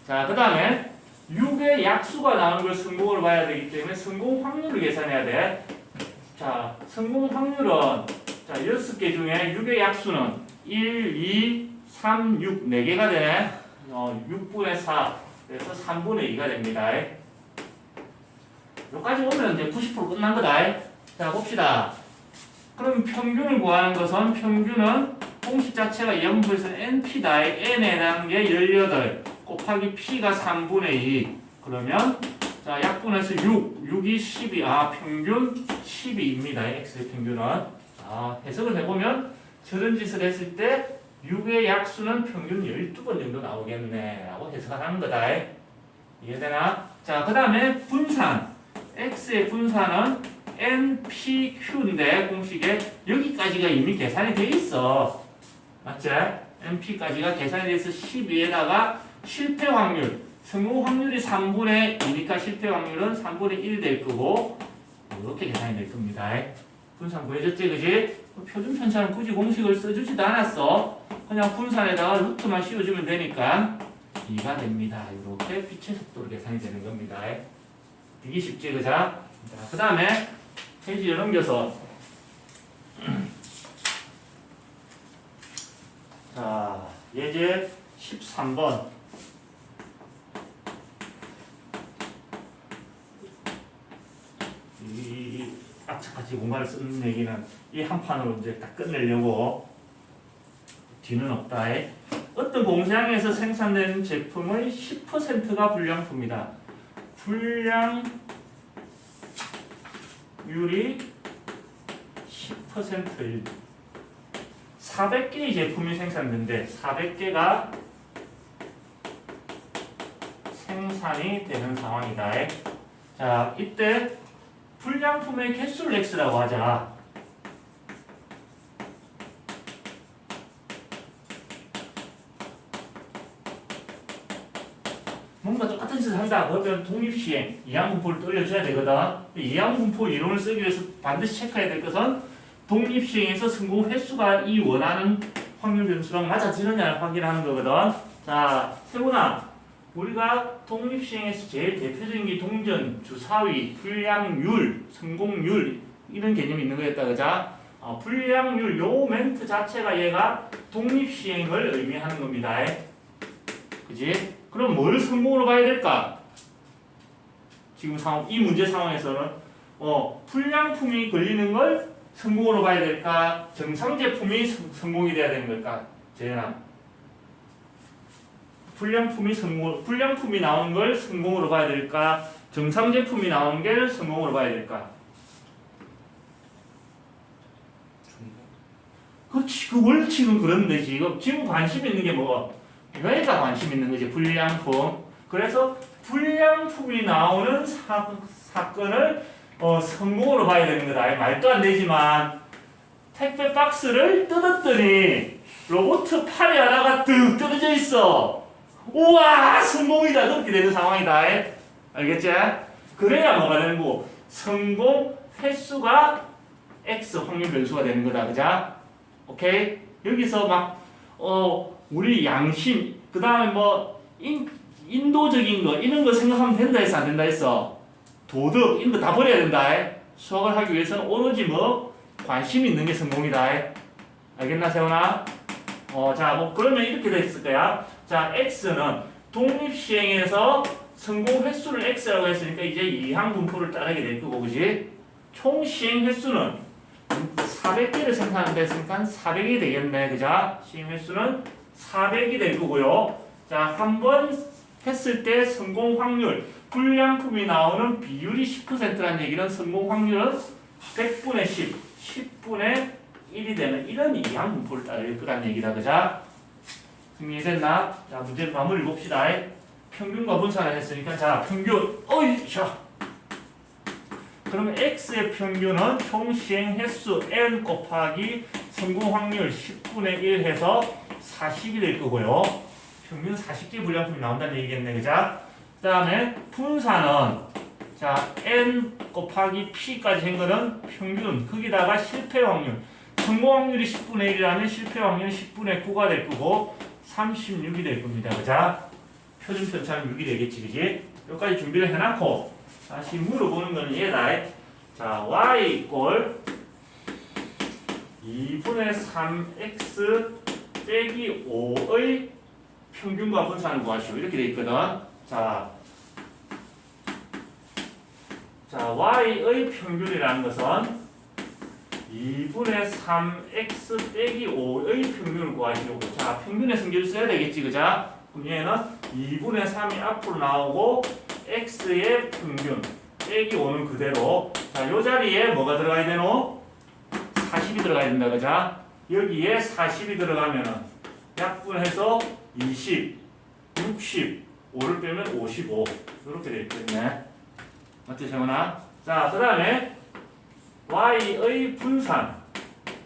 자, 그 다음에 6의 약수가 나오는 걸 성공으로 봐야 되기 때문에 성공 확률을 계산해야 돼. 자, 성공 확률은 자, 6개 중에 6의 약수는 1, 2, 3, 6, 4개가 되네. 6분의 4, 그래서 3분의 2가 됩니다. 여기까지 오면 이제 90% 끝난 거다. 자, 봅시다. 그럼 평균을 구하는 것은 평균은 공식 자체가 영분에서 np다. n에 해당한 게 18 곱하기 p가 3분의 2. 그러면 자, 약분해서 6이 12. 아, 평균 12입니다. x의 평균은. 아, 해석을 해보면 저런 짓을 했을 때 6의 약수는 평균 12번 정도 나오겠네 라고 해석을 하는 거다. 이해되나? 자, 그 다음에 분산. x의 분산은 npq인데 공식에 여기까지가 이미 계산이 돼 있어. 맞지? np까지가 계산이 돼 있어. 12에다가 실패 확률. 성공 확률이 3분의 2니까 실패 확률은 3분의 1 될 거고 이렇게 계산이 될 겁니다. 분산 구해졌지, 그지? 표준 편차는 굳이 공식을 써주지도 않았어. 그냥 분산에다가 루트만 씌워주면 되니까 2가 됩니다. 이렇게 빛의 속도로 계산이 되는 겁니다. 되게 쉽지, 그죠? 자, 그 다음에 페이지를 넘겨서 자, 예제 13번 이 악착같이 공간을 쓰는 얘기는 이 한 판으로 이제 딱 끝내려고 뒤는 없다. 어떤 공장에서 생산된 제품의 10%가 불량품이다. 불량률이 10%일 400개의 제품이 생산된데 400개가 생산이 되는 상황이다. 자, 이때 불량품의 개수를 x라고 하자. 뭔가 똑같은 짓을 한다. 그러면 독립시행, 이항분포를 떠올려줘야 되거든. 이항분포 이론을 쓰기 위해서 반드시 체크해야 될 것은 독립시행에서 성공 횟수가 이 원하는 확률 변수랑 맞아지느냐를 확인하는 거거든. 자, 세훈아, 우리가 독립시행에서 제일 대표적인 게 동전, 주사위, 불량률, 성공률 이런 개념이 있는 거였다, 그자? 불량률 요 멘트 자체가 얘가 독립시행을 의미하는 겁니다. 그지? 그럼 뭘 성공으로 봐야 될까? 지금 상황, 이 문제 상황에서는 불량품이 걸리는 걸 성공으로 봐야 될까? 정상 제품이 성공이 돼야 되는 걸까? 재현아, 불량품이 나오는 걸 성공으로 봐야 될까? 정상 제품이 나오는 게 성공으로 봐야 될까? 그렇지, 그 원칙은 그런데 지금 관심 있는 게 뭐가? 얘가 관심 있는 거지, 불량품. 그래서 불량품이 나오는 사건을 성공으로 봐야 되는 거다. 말도 안 되지만 택배 박스를 뜯었더니 로봇 팔이 하나가 뚝 떨어져 있어. 우와, 성공이다. 그렇게 되는 상황이다. 알겠지? 그래야 뭐가 되는 거고, 성공 횟수가 x 확률 변수가 되는 거다. 그자? 오케이? 여기서 막 우리 양심, 그 다음에 뭐 인도적인 거 이런 거 생각하면 된다 했어, 안 된다 했어? 도덕 이런 거 다 버려야 된다. 수학을 하기 위해서는 오로지 뭐 관심 있는 게 성공이다. 알겠나, 세훈아? 자, 뭐 그러면 이렇게 됐을 거야. 자, x는 독립시행에서 성공 횟수를 x라고 했으니까 이제 이항 분포를 따르게 될 거고, 그지? 총 시행 횟수는 400개를 생산한다 했으니까 400이 되겠네, 그자? 시행 횟수는 400이 될 거고요. 자, 한 번 했을 때 성공 확률, 불량품이 나오는 비율이 10%라는 얘기는 성공 확률은 100분의 10, 10분의 1이 되는 이런 이항 분포를 따를 거라는 얘기다, 그자? 정리됐나? 자, 문제 마무리 봅시다. 평균과 분산을 했으니까, 자, 평균, 자. 그러면 x의 평균은 총 시행 횟수 n 곱하기 성공 확률 10분의 1 해서 40이 될 거고요. 평균 40개 불량품이 나온다는 얘기겠네. 그죠? 그 다음에 분산은 자 n 곱하기 p까지 한 거는 평균 거기다가 실패 확률 성공 확률이 10분의 1이라면 실패 확률은 10분의 9가 될 거고 36이 될 겁니다. 그죠? 표준 편차는 6이 되겠지. 그지? 여기까지 준비를 해놨고 다시 물어보는 거는 얘다. 자 y 이꼴 2분의 3x 빼기 5의 평균과 분산을 구하시오. 이렇게 돼 있거든. 자 y의 평균이라는 것은 2분의 3x 빼기 5의 평균을 구하시려고. 자 평균의 성질을 써야 되겠지. 그자? 그럼 얘는 2분의 3이 앞으로 나오고 x의 평균 빼기 5는 그대로. 자 요 자리에 뭐가 들어가야 되노? 40이 들어가야 된다. 그자? 여기에 40이 들어가면은 약분해서 20, 60, 5를 빼면 55 이렇게 되어 있겠네. 맞지 재훈아? 자 그 다음에 y의 분산.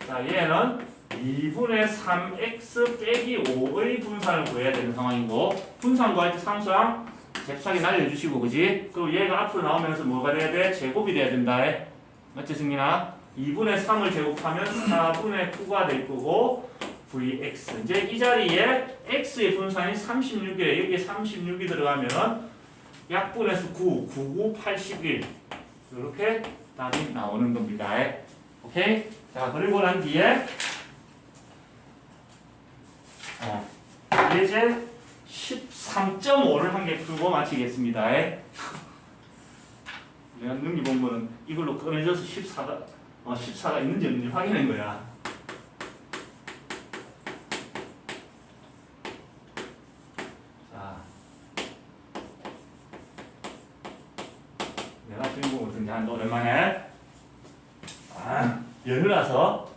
자 얘는 2분의 3x 빼기 5의 분산을 구해야 되는 상황이고 분산 구할 때 상수항 잽싸게 날려주시고 그지? 그리고 얘가 앞으로 나오면서 뭐가 돼야 돼? 제곱이 돼야 된다. 맞지 승민아? 2분의 3을 제곱하면 4분의 9가 될 거고 vx. 이제 이 자리에 x의 분산이 36이래. 여기에 36이 들어가면은 약분해서 9, 99, 81 이렇게 답이 나오는 겁니다. 오케이? 자 그리고 난 뒤에 예제 13.5를 한 개 풀고 마치겠습니다. 내가 능기 본 거는 이걸로 꺼내줘서 14가 있는지 없는지 확인한 거야. 자, 내가 주인공 어떤지 한 오랜만에 연휴라서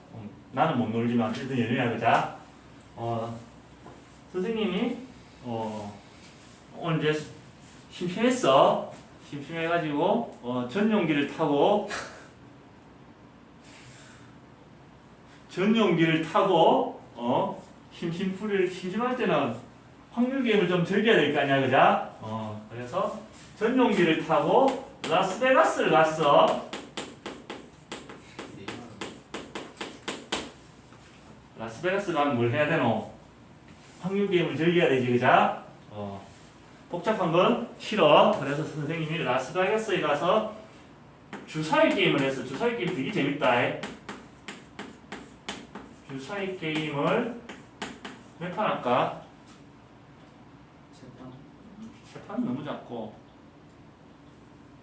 나는 못 놀지만 어쨌든 연휴야. 그자? 선생님이 오늘 이제 심심했어. 심심해가지고 전용기를 타고 심심할 때는 확률 게임을 좀 즐겨야 될 거 아니야. 그자? 그래서 전용기를 타고 라스베가스를 갔어. 라스베가스 가면 뭘 해야 되노? 확률 게임을 즐겨야 되지. 그자? 복잡한 건 싫어. 그래서 선생님이 라스베가스에 가서 주사위 게임을 했어. 주사위 게임 되게 재밌다. 주사위 게임을 몇 판 할까? 세 판 너무 작고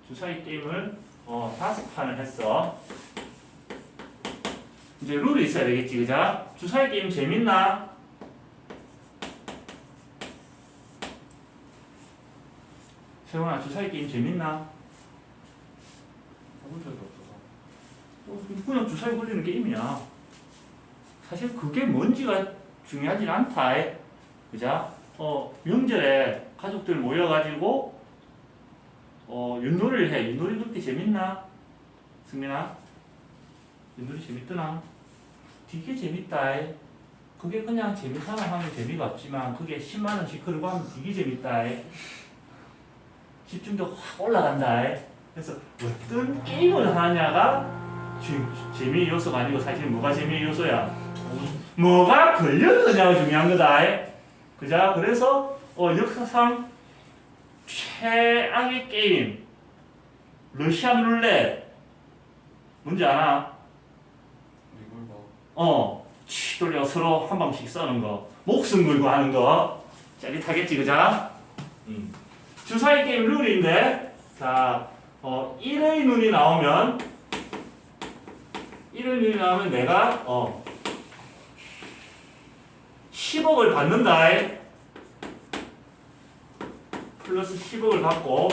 주사위 게임을 5판을 했어. 이제 룰이 있어야 되겠지. 그자? 주사위 게임 재밌나? 세훈아 주사위 게임 재밌나? 해본 적이 없어서. 그냥 주사위 굴리는 게임이야. 사실 그게 뭔지가 중요하진 않다. 그자? 명절에 가족들 모여가지고 윷놀이를 해. 윷놀이 그렇게 재밌나? 승민아? 윷놀이 재밌더나? 되게 재밌다. 그게 그냥 재밌어만 하면 재미가 없지만 그게 10만원씩 걸고 하면 되게 재밌다. 집중도 확 올라간다. 그래서 어떤 게임을 하냐가 재미 요소가 아니고 사실 뭐가 재미 요소야? 뭐가 걸렸느냐가 중요한 거다. 그자? 그래서 역사상 최악의 게임 러시안 룰렛 뭔지 아나? 치 돌려 서로 한 방씩 써는 거 목숨 걸고 하는 거 짜릿하겠지. 그자? 주사위 게임 룰인데 자 1의 눈이 나오면 내가 10억을 받는다. 플러스 10억을 받고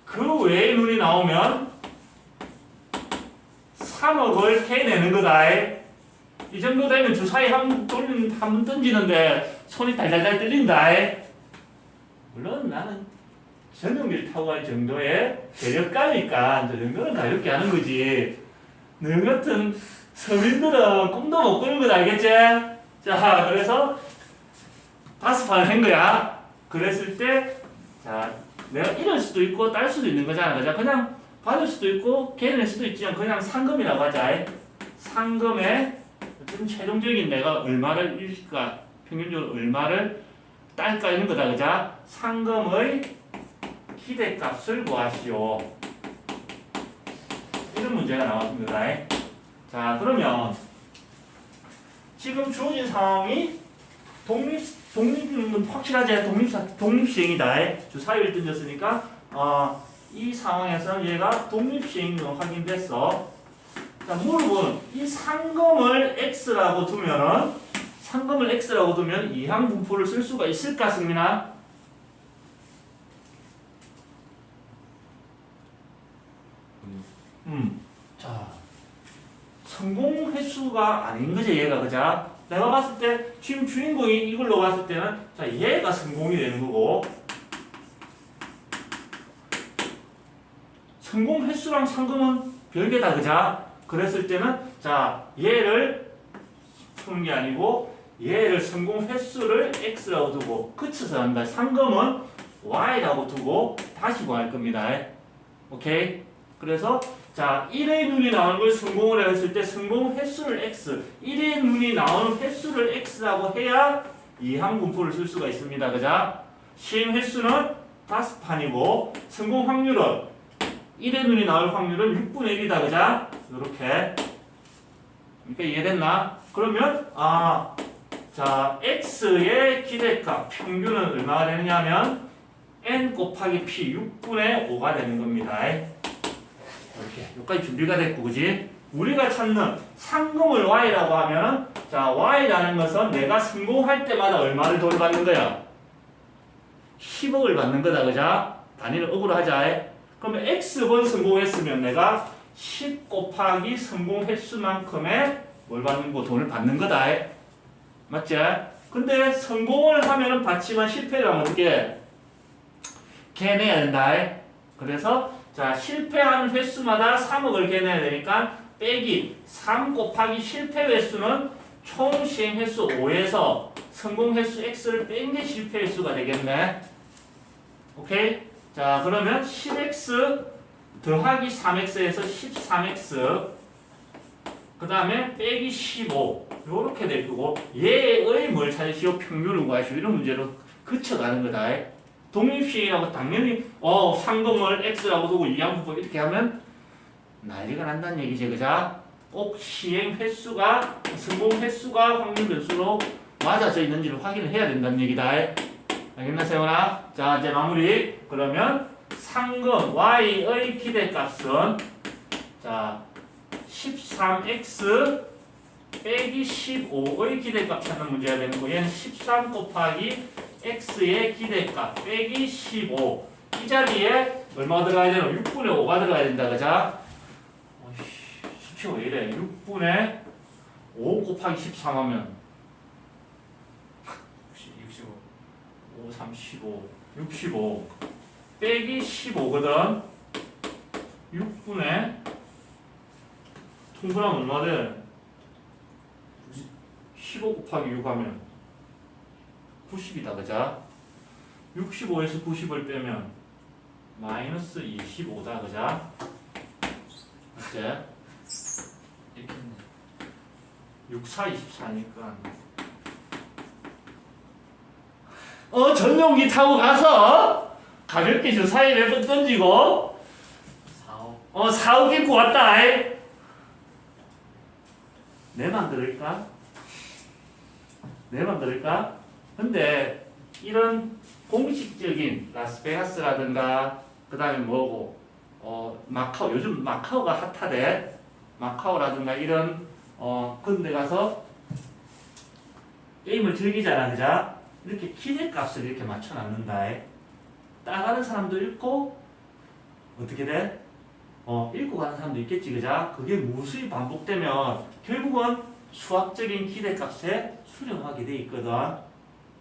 그 외의 눈이 나오면 3억을 캐내는 거다. 이 정도 되면 주사위 한 번 던지는데 손이 달달달 떨린다. 물론 나는 전용기를 타고 갈 정도의 재력가니까 저 정도는 가볍게 하는 거지. 너 같은 서민들은 꿈도 못 꾸는 건 알겠지? 자, 그래서 5판을 한 거야. 그랬을 때, 자, 내가 이럴 수도 있고 딸 수도 있는 거잖아. 그죠? 그냥 받을 수도 있고 걔낼 수도 있지만 그냥 상금이라고 하자. 상금의 어떤 최종적인 내가 얼마를 일까, 평균적으로 얼마를 딸까 이런 거다. 그죠? 상금의 기대값을 구하시오. 이런 문제가 나왔습니다. 자, 그러면 지금 주어진 상황이 독립은 확실하지? 독립시행이다. 주사위를 던졌으니까 이 상황에서 얘가 독립시행으로 확인됐어. 자, 무릎은 이 상금을 x라고 두면 이항 분포를 쓸 수가 있을까, 승민아? 자, 성공 횟수가 아닌 거지, 얘가. 그자? 내가 봤을 때 지금 주인공이 이걸로 봤을 때는 자, 얘가 성공이 되는 거고, 성공 횟수랑 상금은 별개다. 그자? 그랬을 때는 자, 얘를 푸는 게 아니고 얘를 성공 횟수를 x라고 두고 그쳐서 한다. 상금은 y라고 두고 다시 구할 겁니다. 오케이? 그래서 자, 1의 눈이 나오는 걸 성공을 했을 때 성공 횟수를 x, 1의 눈이 나오는 횟수를 x라고 해야 이항 분포를 쓸 수가 있습니다. 그자? 시행 횟수는 5판이고 성공 확률은 1의 눈이 나올 확률은 6분의 1이다. 그자? 이렇게. 그러니까 이해됐나? 그러면 자, x의 기대값 평균은 얼마가 되느냐 하면 n 곱하기 p 6분의 5가 되는 겁니다. 이렇게 여기까지 준비가 됐고, 그지? 우리가 찾는 상금을 y라고 하면 자, y라는 것은 내가 성공할 때마다 얼마를 돈을 받는 거야? 10억을 받는 거다. 그자? 단위를 억으로 하자. 그러면 x번 성공했으면 내가 10 곱하기 성공 횟수만큼의 뭘 받는 거? 돈을 받는 거다. 맞지? 근데 성공을 하면은 받지만 실패를 하면 어떻게? 개내야 된다. 그래서 자, 실패하는 횟수마다 3억을 개내야 되니까 빼기 3 곱하기 실패 횟수는 총 시행 횟수 5에서 성공 횟수 x를 뺀 게 실패 횟수가 되겠네. 오케이? 자, 그러면 10x 더하기 3x에서 13x 그 다음에 빼기 15 요렇게 될 거고 얘의 뭘 찾으시오? 평균을 구하시오. 이런 문제로 그쳐가는 거다. 독립시행이라고 당연히 상금을 x라고 두고 이항분포 이렇게 하면 난리가 난다는 얘기지. 그자? 꼭 시행 횟수가 성공 횟수가 확률 변수로 맞아져 있는지를 확인을 해야 된다는 얘기다. 알겠나, 세훈아? 자, 이제 마무리. 그러면 상금 y의 기대값은 자 13x 빼기 15의 기대값 찾는 문제가 되는 거. 얘는 13 곱하기 x의 기대값 빼기 15. 이 자리에 얼마가 들어가야 되나? 6분의 5가 들어가야 된다. 그자? 수치가 왜 이래? 6분의 5 곱하기 13 하면 65. 5, 3, 15. 65. 빼기 15거든. 6분의 통분하면 얼마 돼? 15 곱하기 6 하면 90이다. 그자? 65에서 90을 빼면 마이너스 25다. 그자? 맞지? 이렇게 했네. 6, 4, 24니까 전용기 타고 가서 가볍게 주사위 몇 번 던지고 4억. 4억 입고 왔다. 내 맘 들을까? 내 맘 들을까? 근데 이런 공식적인 라스베가스라든가 그 다음에 뭐고 마카오, 요즘 마카오가 핫하대. 마카오라든가 이런 그런 데 가서 게임을 즐기잖아. 그자? 이렇게 기대값을 이렇게 맞춰놨는다. 따라가는 사람도 있고 어떻게 돼? 읽고 가는 사람도 있겠지. 그자? 그게 무수히 반복되면 결국은 수학적인 기대값에 수렴하게 돼 있거든.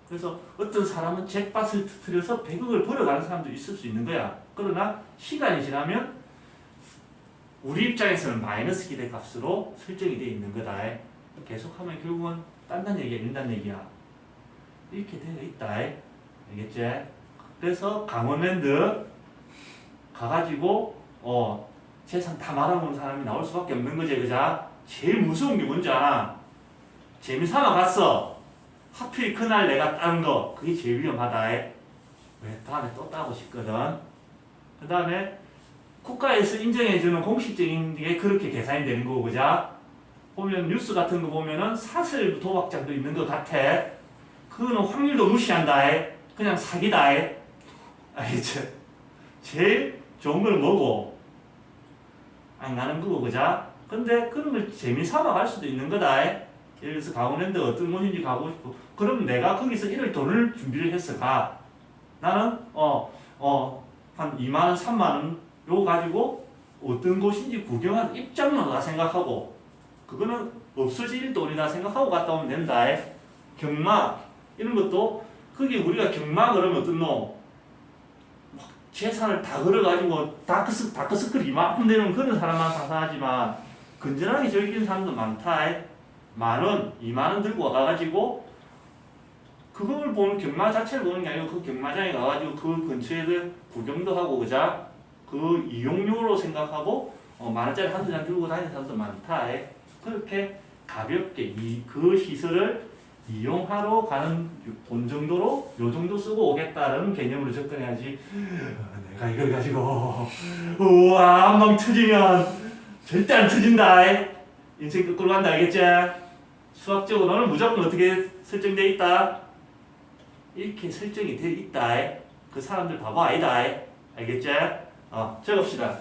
그래서 어떤 사람은 잭팟을 터뜨려서 100억을 벌어가는 사람도 있을 수 있는 거야. 그러나 시간이 지나면 우리 입장에서는 마이너스 기대값으로 설정이 되어 있는 거다. 계속하면 결국은 딴다는 얘기야, 이른다는 얘기야. 이렇게 되어 있다. 알겠지? 그래서 강원랜드 가가지고 재산 다 말아먹는 사람이 나올 수밖에 없는 거지, 그자? 제일 무서운 게 뭔지 알아? 재미삼아 갔어. 하필 그날 내가 딴 거, 그게 제일 위험하다. 왜 다음에 또 따고 싶거든. 그 다음에 국가에서 인정해주는 공식적인 게 그렇게 계산이 되는 거고, 그자? 보면 뉴스 같은 거 보면은 사설 도박장도 있는 것 같아. 그거는 확률도 무시한다. 그냥 사기다. 알겠지? 제일 좋은 거는 뭐고? 안 가는 거고, 그자? 근데 그런 걸 재미삼아 갈 수도 있는 거다. 예를 들어서 강원랜드 어떤 곳인지 가고 싶고, 그럼 내가 거기서 이럴 돈을 준비를 해서 가. 나는 한 2만원, 3만원 요거 가지고 어떤 곳인지 구경하는 입장료다 생각하고, 그거는 없어질 돈이다 생각하고 갔다 오면 된다. 경마 이런 것도 그게 우리가 경마 그러면 어떤 놈 막 재산을 다 걸어가지고 다크서클 이만큼 되는 그런 사람만 상상하지만 건전하게 즐기는 사람도 많다. 10,000원, 20,000원 들고 와가지고 그걸 보는 경마 자체를 보는 게 아니고 그 경마장에 가가지고 그 근처에 구경도 하고 그자 그 이용료로 생각하고 10,000원짜리 한두 장 들고 다니는 사람도 많다. 그렇게 가볍게 그 시설을 이용하러 가는 돈 정도로 요 정도 쓰고 오겠다는 개념으로 접근해야지. 내가 이걸 가지고 우와 한방 터지면 절대 안 터진다. 인생 거꾸로 간다. 알겠지? 수학적으로는 무조건 어떻게 설정되어 있다? 이렇게 설정이 되어 있다. 그 사람들 바보 아니다. 알겠지? 적읍시다.